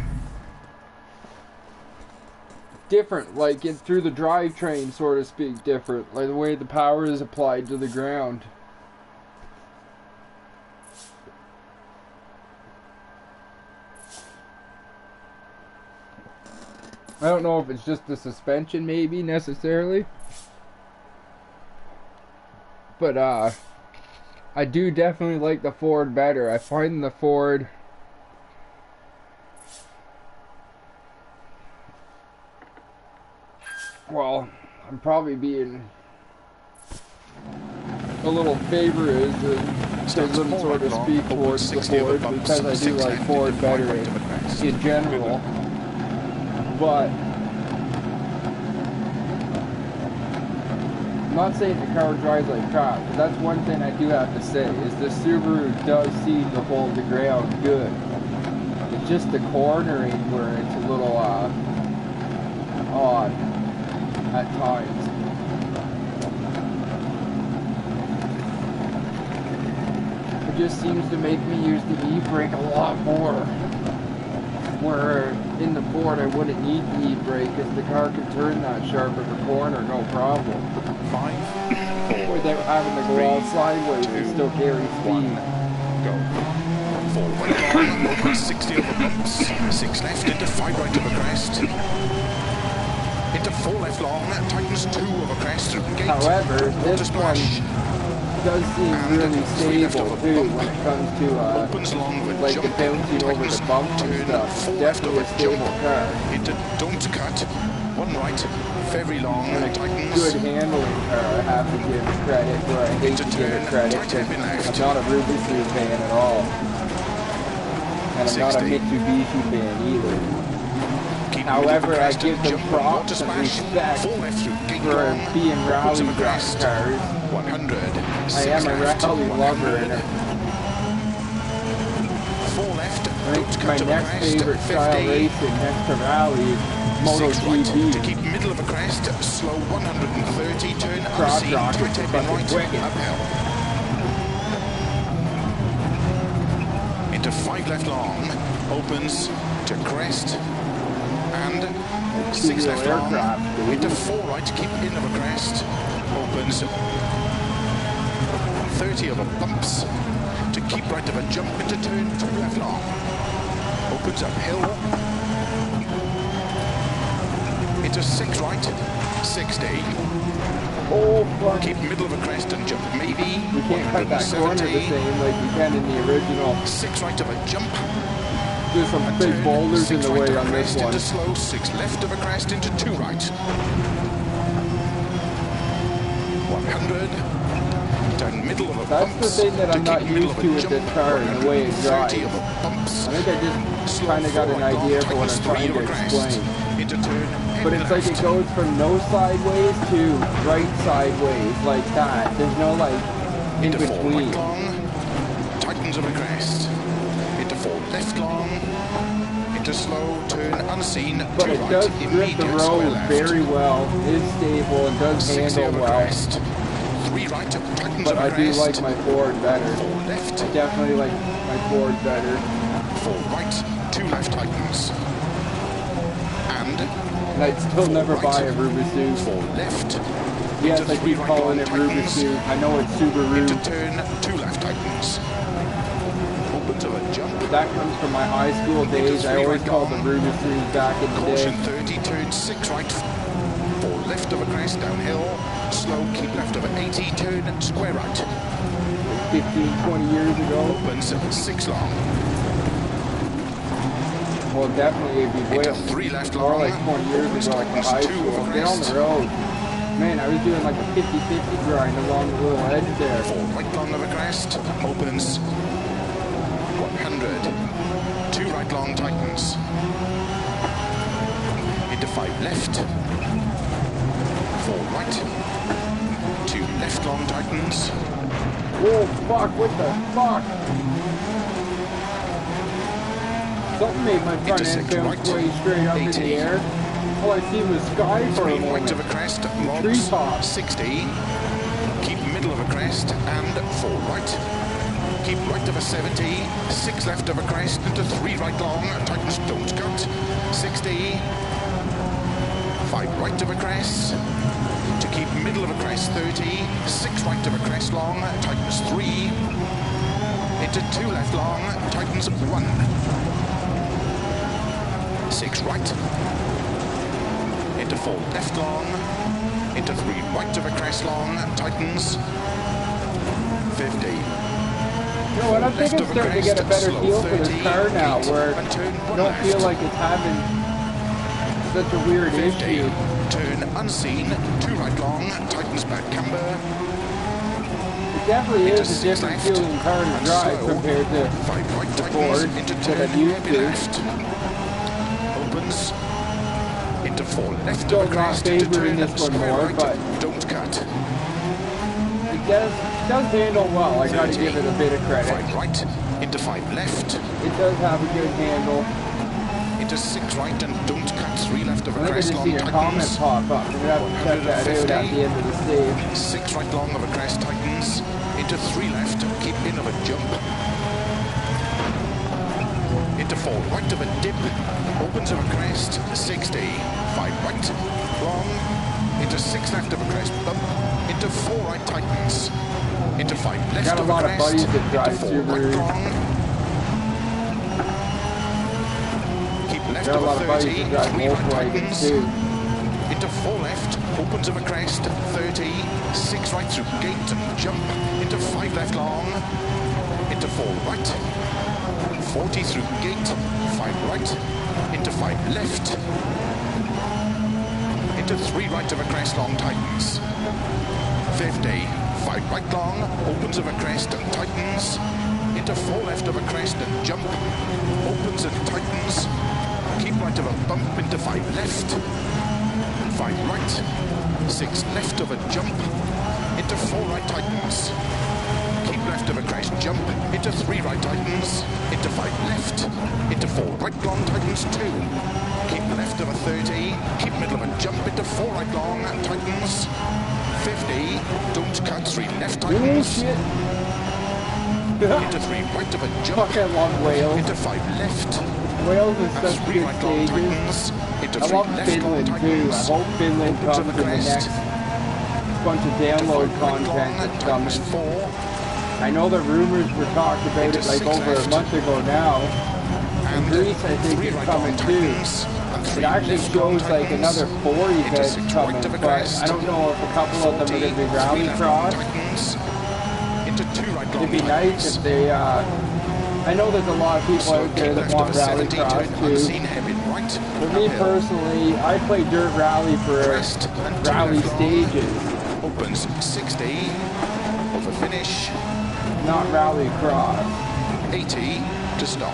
different, like through the drivetrain, so to speak, different, like the way the power is applied to the ground. I don't know if it's just the suspension, maybe, necessarily. But, I do definitely like the Ford better. I find the Ford... Well, I'm probably being a little favorism, so to speak, towards the Ford, because I do like Ford better in general. But I'm not saying the car drives like crap, but that's one thing I do have to say, is the Subaru does seem to hold the ground good. It's just the cornering where it's a little odd at times. It just seems to make me use the e-brake a lot more. Where in the Ford I wouldn't need the e-brake because the car can turn that sharp of a corner, no problem. 5, 4, without having to go all sideways and still carry speed. Go. 4 right long, open 60 over bumps, 6 left into 5 right over crest. Into 4 left long, tightens 2 over crest through gate. However, this one does seem really stable too when it comes to like the bouncing over the bumps and stuff. It's definitely a stable car. Into don't cut, 1 right, very long, And a tightens. good handling car, I have to give credit where I hate to give it credit, because I'm not a Rubisu fan at all. And I'm not a Mitsubishi fan either. However, I give them props and respect for being rally cars. 100. I am a rally lover, and 4 left. I think my next favorite style racing next to rally is MotoGP. To keep middle of a crest, slow 130, turn Cross unseen, rocket twin is tape in fucking right, wicked. uphill. Into 5 left long, opens to crest, and 6 left long, into 4 right, keep in of a crest, opens 30 over bumps, to keep right of a jump into turn 2 left long, opens uphill, into 6 right, 60. Oh, fuck. Keep middle of a crest and jump maybe. We can't cut that corner the same like we can in the original. 6 right of a jump. There's some big boulders in the way on this one. Into slow, 6 left of a crest into 2 right. 100. Turn middle of a That's bumps. the thing that I'm not used to with this car and the way it drives. I think I just kind of got an idea for what I'm trying to explain. But it's like it goes from no sideways to right sideways like that. There's no like in between. Tightens of a crest. Into 4 left long. Into slow, turn unseen. But it does grip the road very well, is stable, and does handle well. 3 right, tightens But of a I do crest. like my Ford better. 4 left. I definitely like my Ford better. 4 right, 2 left tightens. And I'd still never buy a Rubisu. 4 left. Yes, I keep calling it Rubisu. I know it's Subaru. Into turn 2 left tightens. Open to a jump. That comes from my high school days. I always called them Rubisus back in the Caution day. 30, turn 6 right. 4 left of a crest downhill. Slow, keep left of an 80, turn square right. 15, 20 years ago. Opens 6 long. Well, definitely it'd be way Into 3 left more long. like 20 years ago for high school. Get on the road. Man, I was doing like a 50-50 grind along the little edge there. 4 right long of a crest. Opens 100. 2 right long tightens. Into 5 left. 4 right. 2 left long tightens. Whoa, fuck, what the fuck? Something made my front end bounce way straight up in the air. All I see was sky for a 3 moment. right of a crest. Lobs, Treetop. 60. Keep middle of a crest and 4 right. Keep right of a 70, 6 left of a crest, into 3 right long, tightens, don't cut. 60, 5 right of a crest, to keep middle of a crest 30, 6 right of a crest long, tightens 3, into 2 left long, tightens 1, 6 right, into 4 left long, into 3 right of a crest long, tightens 50. You know what, I think I'm starting to get a better feel for this car now, where I don't feel like it's having such a weird 50, issue. turn unseen, 2 right long, tightens back camber. It definitely is a different feeling car to drive compared to 5 right the tightens, Ford into that turn I'm used heavy to. left. Opens, into 4 left Still of a not crest, into favoring turn, this one square more, right, but don't cut. it does handle well. I gotta give it a bit of credit. 5 right, into 5 left, It does have a good handle. into 6 right and don't cut, 3 left of a I think I crest just long, seen a comment tightens. pop up. We're gonna have to check that out at the end of the stage. 6 right long of a crest, tightens, into 3 left, keep in of a jump, into 4 right of a dip, opens of a crest, 60, 5 right, long, into 6 left of a crest, bump, into 4 right tightens, into 5 left Got a of lot a of crest, buddies that into drive 4 right Subarus. long, keep left Got a of lot a of buddies 30, that drive 3 right Volkswagens tightens, too. into 4 left, opens of a crest, 30, 6 right through gate and jump, into 5 left long, into 4 right, 40 through gate, 5 right, into 5 left, into 3 right of a crest long, tightens, 50, 5 right long, opens of a crest and tightens, into 4 left of a crest and jump, opens and tightens, keep right of a bump, into 5 left, 5 right, 6 left of a jump, into 4 right tightens, keep left of a crest jump, into 3 right tightens, into 5 left, into 4 right long tightens 2, keep left of a 30, keep middle of a jump, into 4 right long, tightens, 50, don't cut, 3 left Oh tightens, shit! into 3 right of a jump, Fuck, I love Wales. into 5 left, Wales is and such 3 good right long stages. tightens, into I 3 love left long Finland too. I tightens, hope Finland opens comes of in a the crest, next bunch of download content that's coming. 4, I know the rumors were talked about it like over a month ago now. And Greece, I think, is coming too. It actually shows like another 4 events coming, but I don't know if a couple of them are going to be rallycross. It'd be nice if they, I know there's a lot of people out there that want rallycross too. For me personally, I play DirtRally for rally stages. Opens 60, over finish, not rallycross. 80 to stop.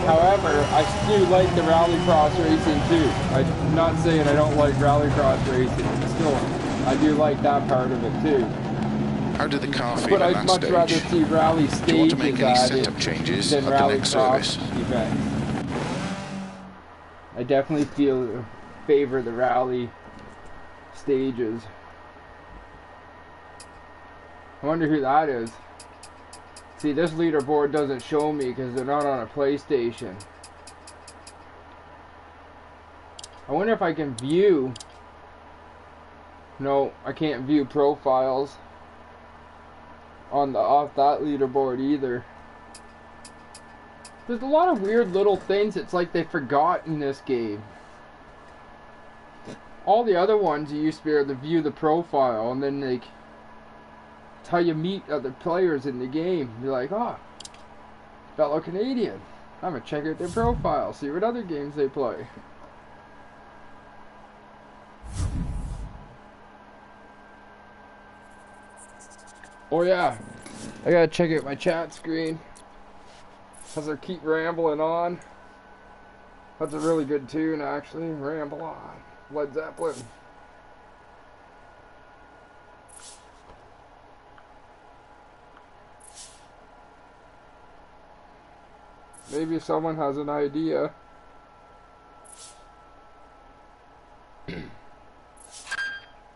However, I do like the rallycross racing too. I'm not saying I don't like rallycross racing. Still, I do like that part of it too. How did the car feel But in I'd that much stage? rather see rally Do you want to make stages any added setup changes than at the next rallycross service? events. I definitely favor the rally stages. I wonder who that is. See, this leaderboard doesn't show me because they're not on a PlayStation. I wonder if I can view. No, I can't view profiles on the off that leaderboard either. There's a lot of weird little things it's like they forgot in this game. All the other ones you used to be able to view the profile and then like it's how you meet other players in the game. You're like, oh, fellow Canadian. I'm gonna check out their profile, see what other games they play. Oh yeah, I gotta check out my chat screen because I keep rambling on. That's a really good tune actually, Ramble On, Led Zeppelin. Maybe someone has an idea.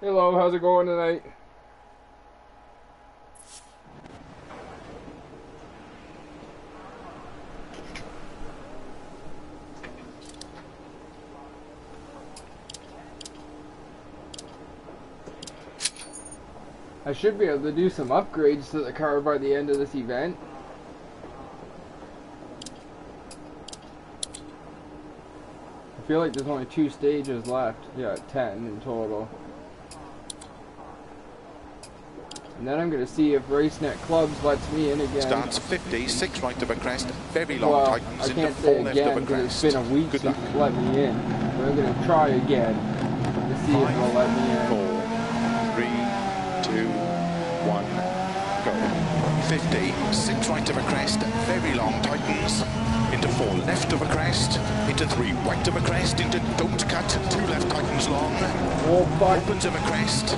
Hello, how's it going tonight? I should be able to do some upgrades to the car by the end of this event. I feel like there's only 2 stages left. Yeah, 10 in total. And then I'm going to see if RaceNet Clubs lets me in again. Starts 50, 6 right of a crest, very long Well, tightens I into can't 4 say left of again a because crest. it's been a week Good since luck. it's let me in. But I'm going to try again to see if it'll let me in. 4, 3, 2, 1, go. 50, 6 right of a crest, very long tightens, into 4 left of a crest, into 3 right of a crest, into don't cut, 2 left tightens long, Oh, fuck. opens of a crest,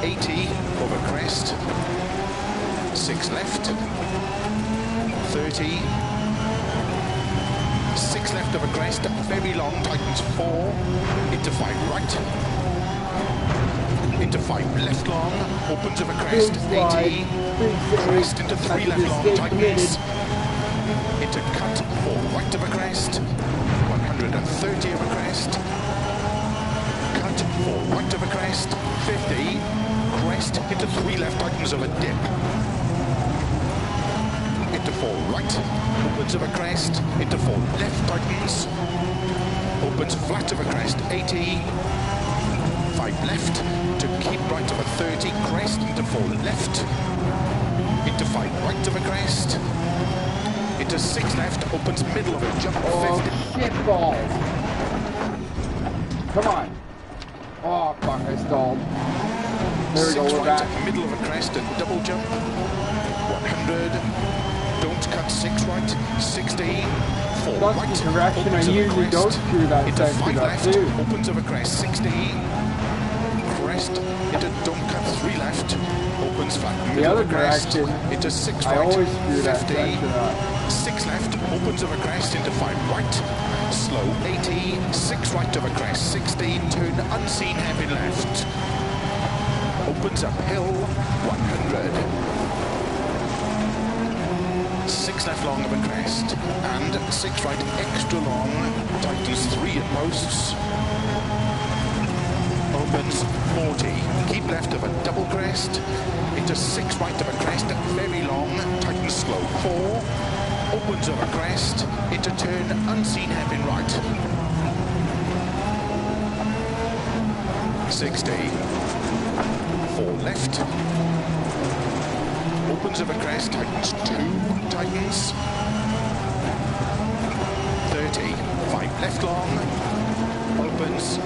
80 over crest, 6 left, 30, 6 left of a crest, very long, tightens 4, into 5 right, into 5 left long, opens of a crest, 80, crest into 3 left long, tightens, into cut 4 right of a crest, 130 of a crest, cut 4 right of a crest, 50, crest into 3 left, tightens of a dip, into 4 right, opens of a crest, into 4 left, tightens, opens flat of a crest, 80, 5 left, to keep right of a 30, crest into 4 left, into 5 right of a crest, into 6 left, opens middle of a jump, Oh, 50. shit balls. Come on. Oh, fuck, I stalled. There we go, 6 we're right, back. middle of a crest and double jump, 100, don't cut 6 right, 60, 4 That's right, the direction I opens of a usually don't crest, screw that into section 5 up left, too. opens of a crest, 60, crest, into don't cut 3 left, opens flat, The middle other of a crest, direction, into 6 I right, always screw that 50, section up. 6 left, opens of a crest, into 5 right, slow, 80, 6 right of a crest, 60, turn unseen hairpin left, opens uphill, 100, 6 left long of a crest, and 6 right extra long, tightens 3 at posts, opens 40, keep left of a double crest, into 6 right of a crest, very long, tightens slow, 4, opens of a crest, into turn unseen hairpin right, 60, 4 left, opens of a crest, tightens 2, tightens, 30, 5 left long, opens,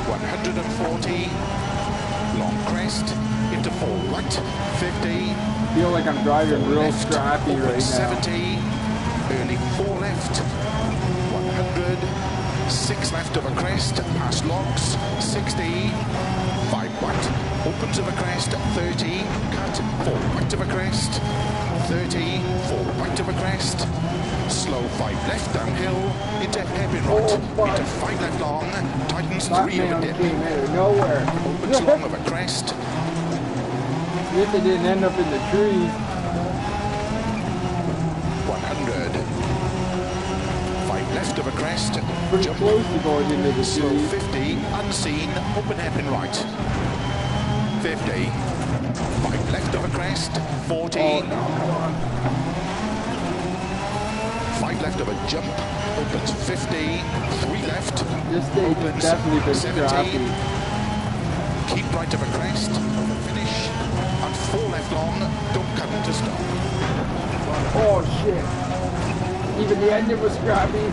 140, long crest, into 4 right, 50, I feel like I'm driving real left, scrappy right opens now. 70, early 4 left, 100, 6 left of a crest, past logs, 60, 5 right, opens of a crest, 30, cut, 4 right of a crest, 30, 4 right of a crest, slow 5 left downhill, into hairpin right, into 5 left long, tightens 3 That of a man dip, came out of nowhere. opens long of a crest, At least it didn't end up in the trees. 100, 5 left of a crest, Pretty jump, close to going into the slow trees. 50, unseen, open hairpin right, 50, 5 left of a crest, 40, Oh, no, come on. 5 left of a jump, opens 50, 3 left, This stage has opens definitely been 70, scrappy. keep right of a crest, finish, and 4 left long, don't cut to stop. Oh, shit. Even the ending was scrappy.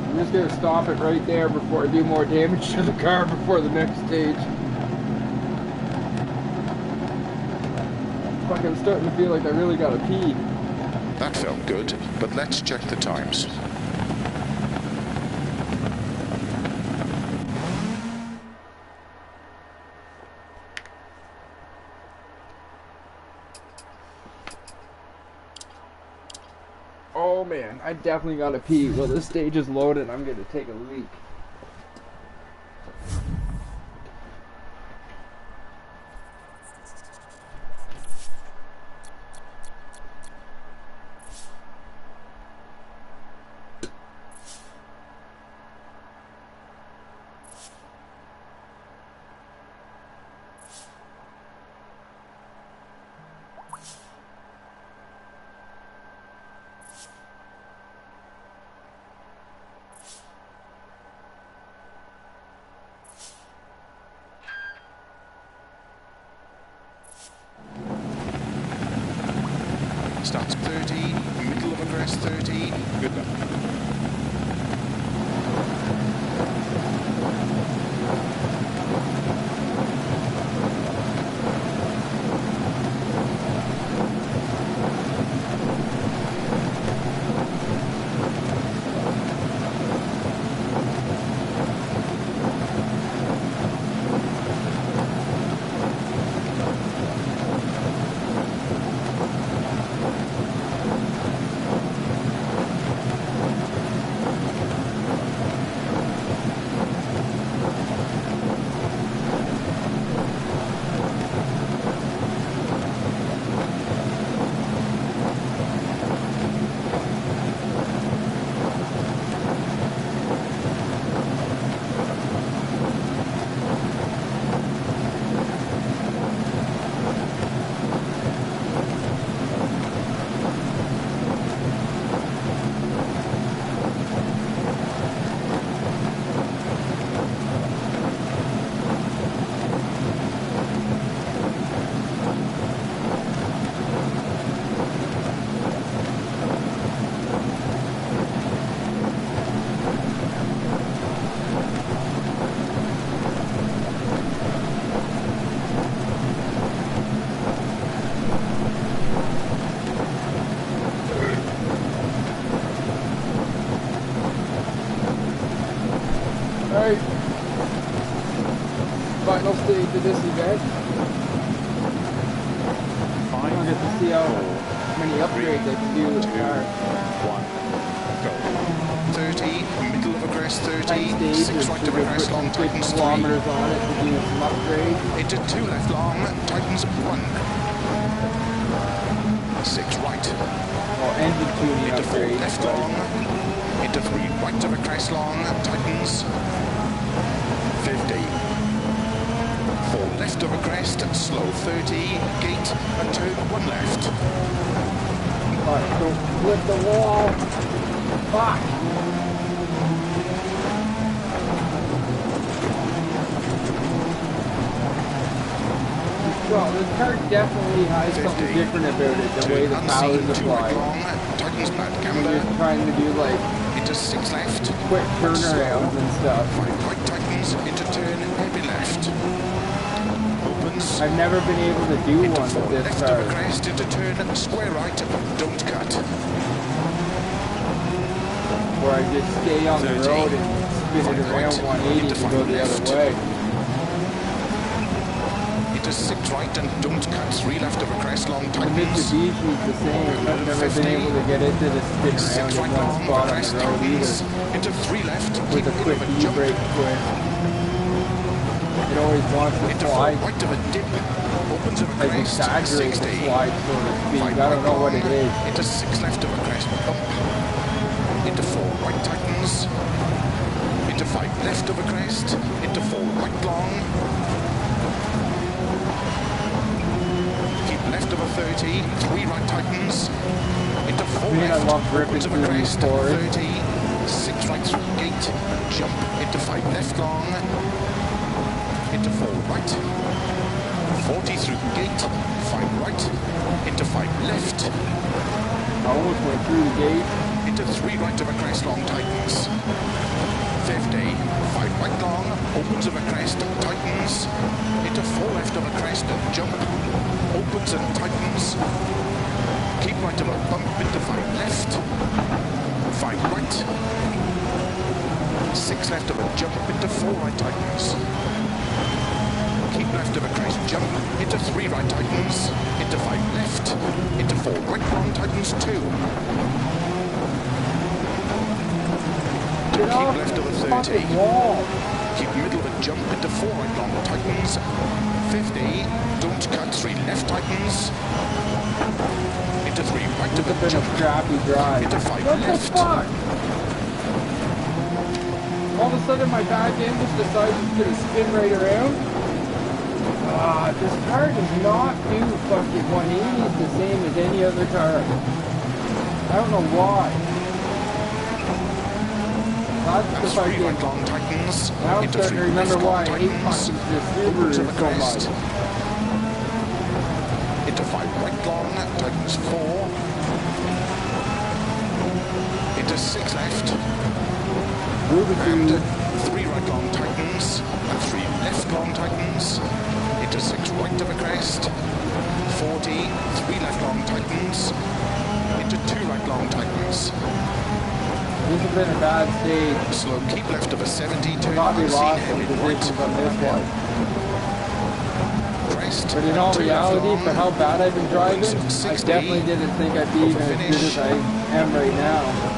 I'm just going to stop it right there before I do more damage to the car before the next stage. Fucking starting to feel like I really gotta pee. That felt good, but let's check the times. Oh man, I definitely gotta pee. Well, this stage is loaded. I'm gonna take a leak. starts 30, middle of a crest 30, good luck. Alright, final stage of this event. I don't get to see how many upgrades I can do with the car. 1, go. 30, middle of a crest 30, 6 right of a crest long, tightens 3. Kilometers on it to do some upgrades. Into 2 left long, tightens 1. 6 right. Or engine tuning Into 4 upgrades. left long. Into 3 right of a crest long, tightens 50. 4 left of a crest, slow 30, gate, and turn 1 left. Alright, don't flip the wall. Fuck! Well, this car definitely has 50. something different about it, the way the power is applied. Tightens back When camber. you're trying to do like Into 6 left. quick turnarounds and stuff. 5 right tightens, into turn, heavy left. Opens. I've never been able to do Into one 4 with this left car. of a crest, into turn, square right, don't cut. Where I just stay on the 30. road and spin it around 180 to go the other way. Into 6 right and don't cut. 3 left of a crest, long The tightens. Mitsubishi's the same. I've never been able to get it to the spin 6 around right in one long, spot on crest the road tightens. either. Into 3 left, With a keep quick of a jump. e-brake twist. It always wants to Into 4 slide, right of a dip. Opens of a like crest, exaggerate the 60. slide, so to speak. 5 I don't know what it is. Into 6 left of a crest, bump. Into 4 right tightens. Into 5 left of a crest. Into 4 right long. Keep left of a 30. 3 right tightens. Into 4 Man, I left. love ripping Opens of a through these crest. forests. 30. 6 right through gate. Jump. Into 5 left long. Into 4 right. 40 through gate. 5 right. Into 5 left. I almost went through the gate. Into 3 right of a crest, long tightens. 50. 5 right long, opens of a crest, tightens. Into 4 left of a crest, jump. Opens and tightens. Keep right of a bump into 5 left. 5 right. 6 left of a jump into 4 right tightens. Keep left of a crest, jump into 3 right tightens. Into 5 left. Into 4 right long tightens 2. Get off Keep left of a the 30. fucking wall. Keep middle of a jump into 4 right long tightens. 50. Don't cut 3 left tightens. Into 3 right It's of a a bit jump. of crappy drive. Into 5 What left. the fuck? All of a sudden my back end just decides it's gonna spin right around. Ah, this car does not do fucking 180s the same as any other car. I don't know why. That's the And 3 fucking... right long tightens. Now I'm Into starting 3 to remember left long why I hate tightens. fucking this Opens Subaru of a so crest. much. Into 5 right long tightens 4. into 6 left, Ruby and Cube. 3 right long tightens, and 3 left long tightens, into 6 right of a crest, 40, 3 left long tightens, into 2 right long tightens. This has been a bad stage. Slow keep left of a 70, turn Probably unseen lost some heavy positions right, on this one. crest, But in all 2 left reality, long, for how bad I've been driving, I 60, definitely didn't think I'd be even as good as I am right now.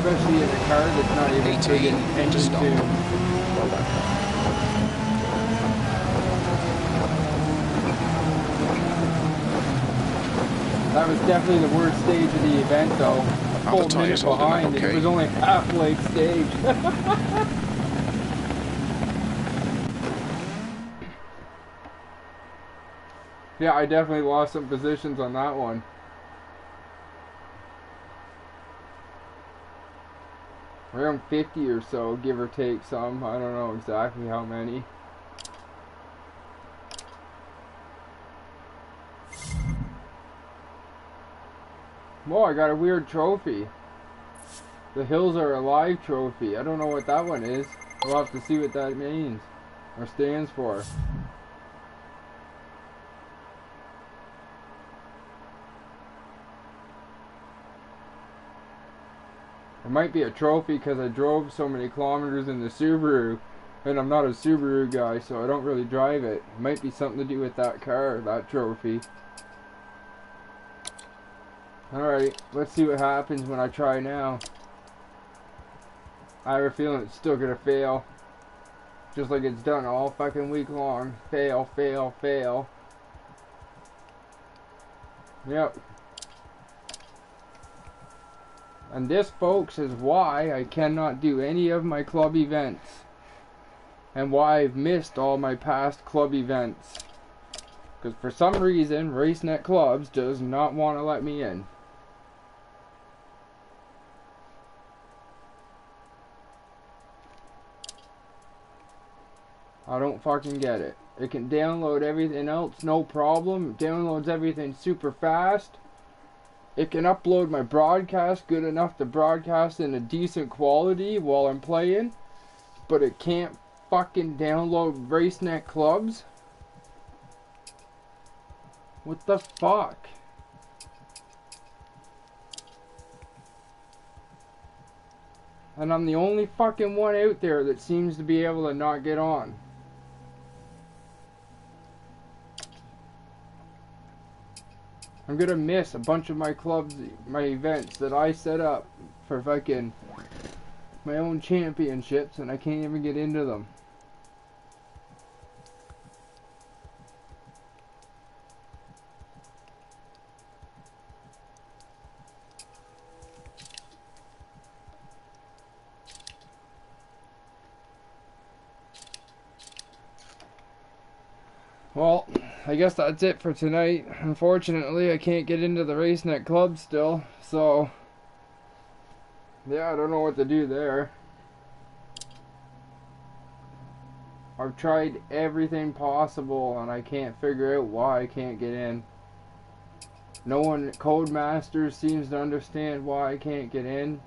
Especially in a car that's not even 80 friggin' to engine stop. tuned. Well done. That was definitely the worst stage of the event though. A Are full the tyres minute holding up behind and okay? it was only halfway stage. Yeah, I definitely lost some positions on that one. Around 50 or so, give or take some. I don't know exactly how many. Whoa, I got a weird trophy. The Hills Are Alive trophy. I don't know what that one is. We'll have to see what that means or stands for. It might be a trophy because I drove so many kilometers in the Subaru, and I'm not a Subaru guy, so I don't really drive it. It might be something to do with that car, that trophy. Alright, let's see what happens when I try now. I have a feeling it's still gonna fail. Just like it's done all fucking week long. Fail, fail, fail. Yep. And this, folks, is why I cannot do any of my club events. And why I've missed all my past club events. Because for some reason, RaceNet Clubs does not want to let me in. I don't fucking get it. It can download everything else, no problem. It downloads everything super fast. It can upload my broadcast good enough to broadcast in a decent quality while I'm playing. But it can't fucking download RaceNet Clubs? What the fuck? And I'm the only fucking one out there that seems to be able to not get on. I'm gonna miss a bunch of my clubs, my events that I set up for fucking my own championships, and I can't even get into them. Well, I guess that's it for tonight. Unfortunately, I can't get into the RaceNet Club still, so yeah, I don't know what to do there. I've tried everything possible and I can't figure out why I can't get in. No one at Codemasters seems to understand why I can't get in.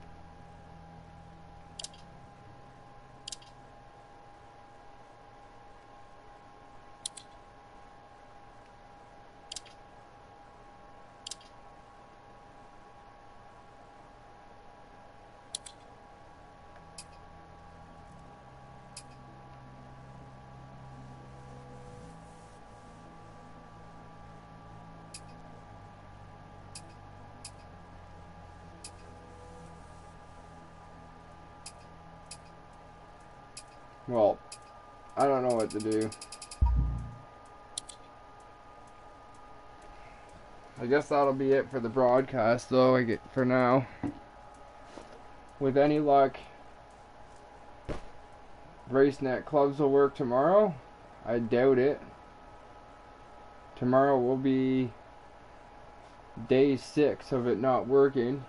Well, I don't know what to do. I guess that'll be it for the broadcast though, for now. With any luck, RaceNet Clubs will work tomorrow. I doubt it. Tomorrow will be day 6 of it not working.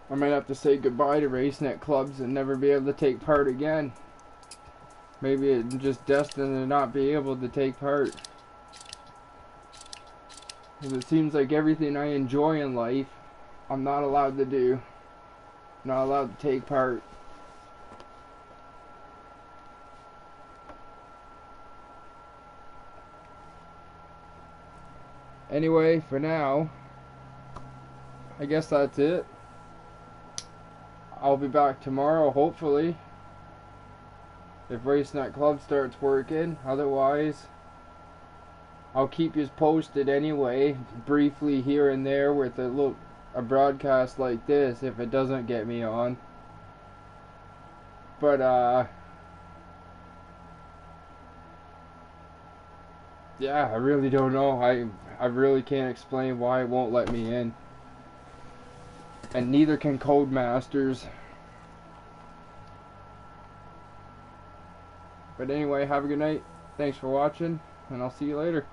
I might have to say goodbye to RaceNet Clubs and never be able to take part again. Maybe I'm just destined to not be able to take part. Because it seems like everything I enjoy in life, I'm not allowed to do. Not allowed to take part. Anyway, for now, I guess that's it. I'll be back tomorrow, hopefully, if RaceNet Club starts working. Otherwise, I'll keep you posted anyway, briefly here and there with a broadcast like this if it doesn't get me on. But yeah, I really don't know. I really can't explain why it won't let me in. And neither can Codemasters. But anyway, have a good night. Thanks for watching, and I'll see you later.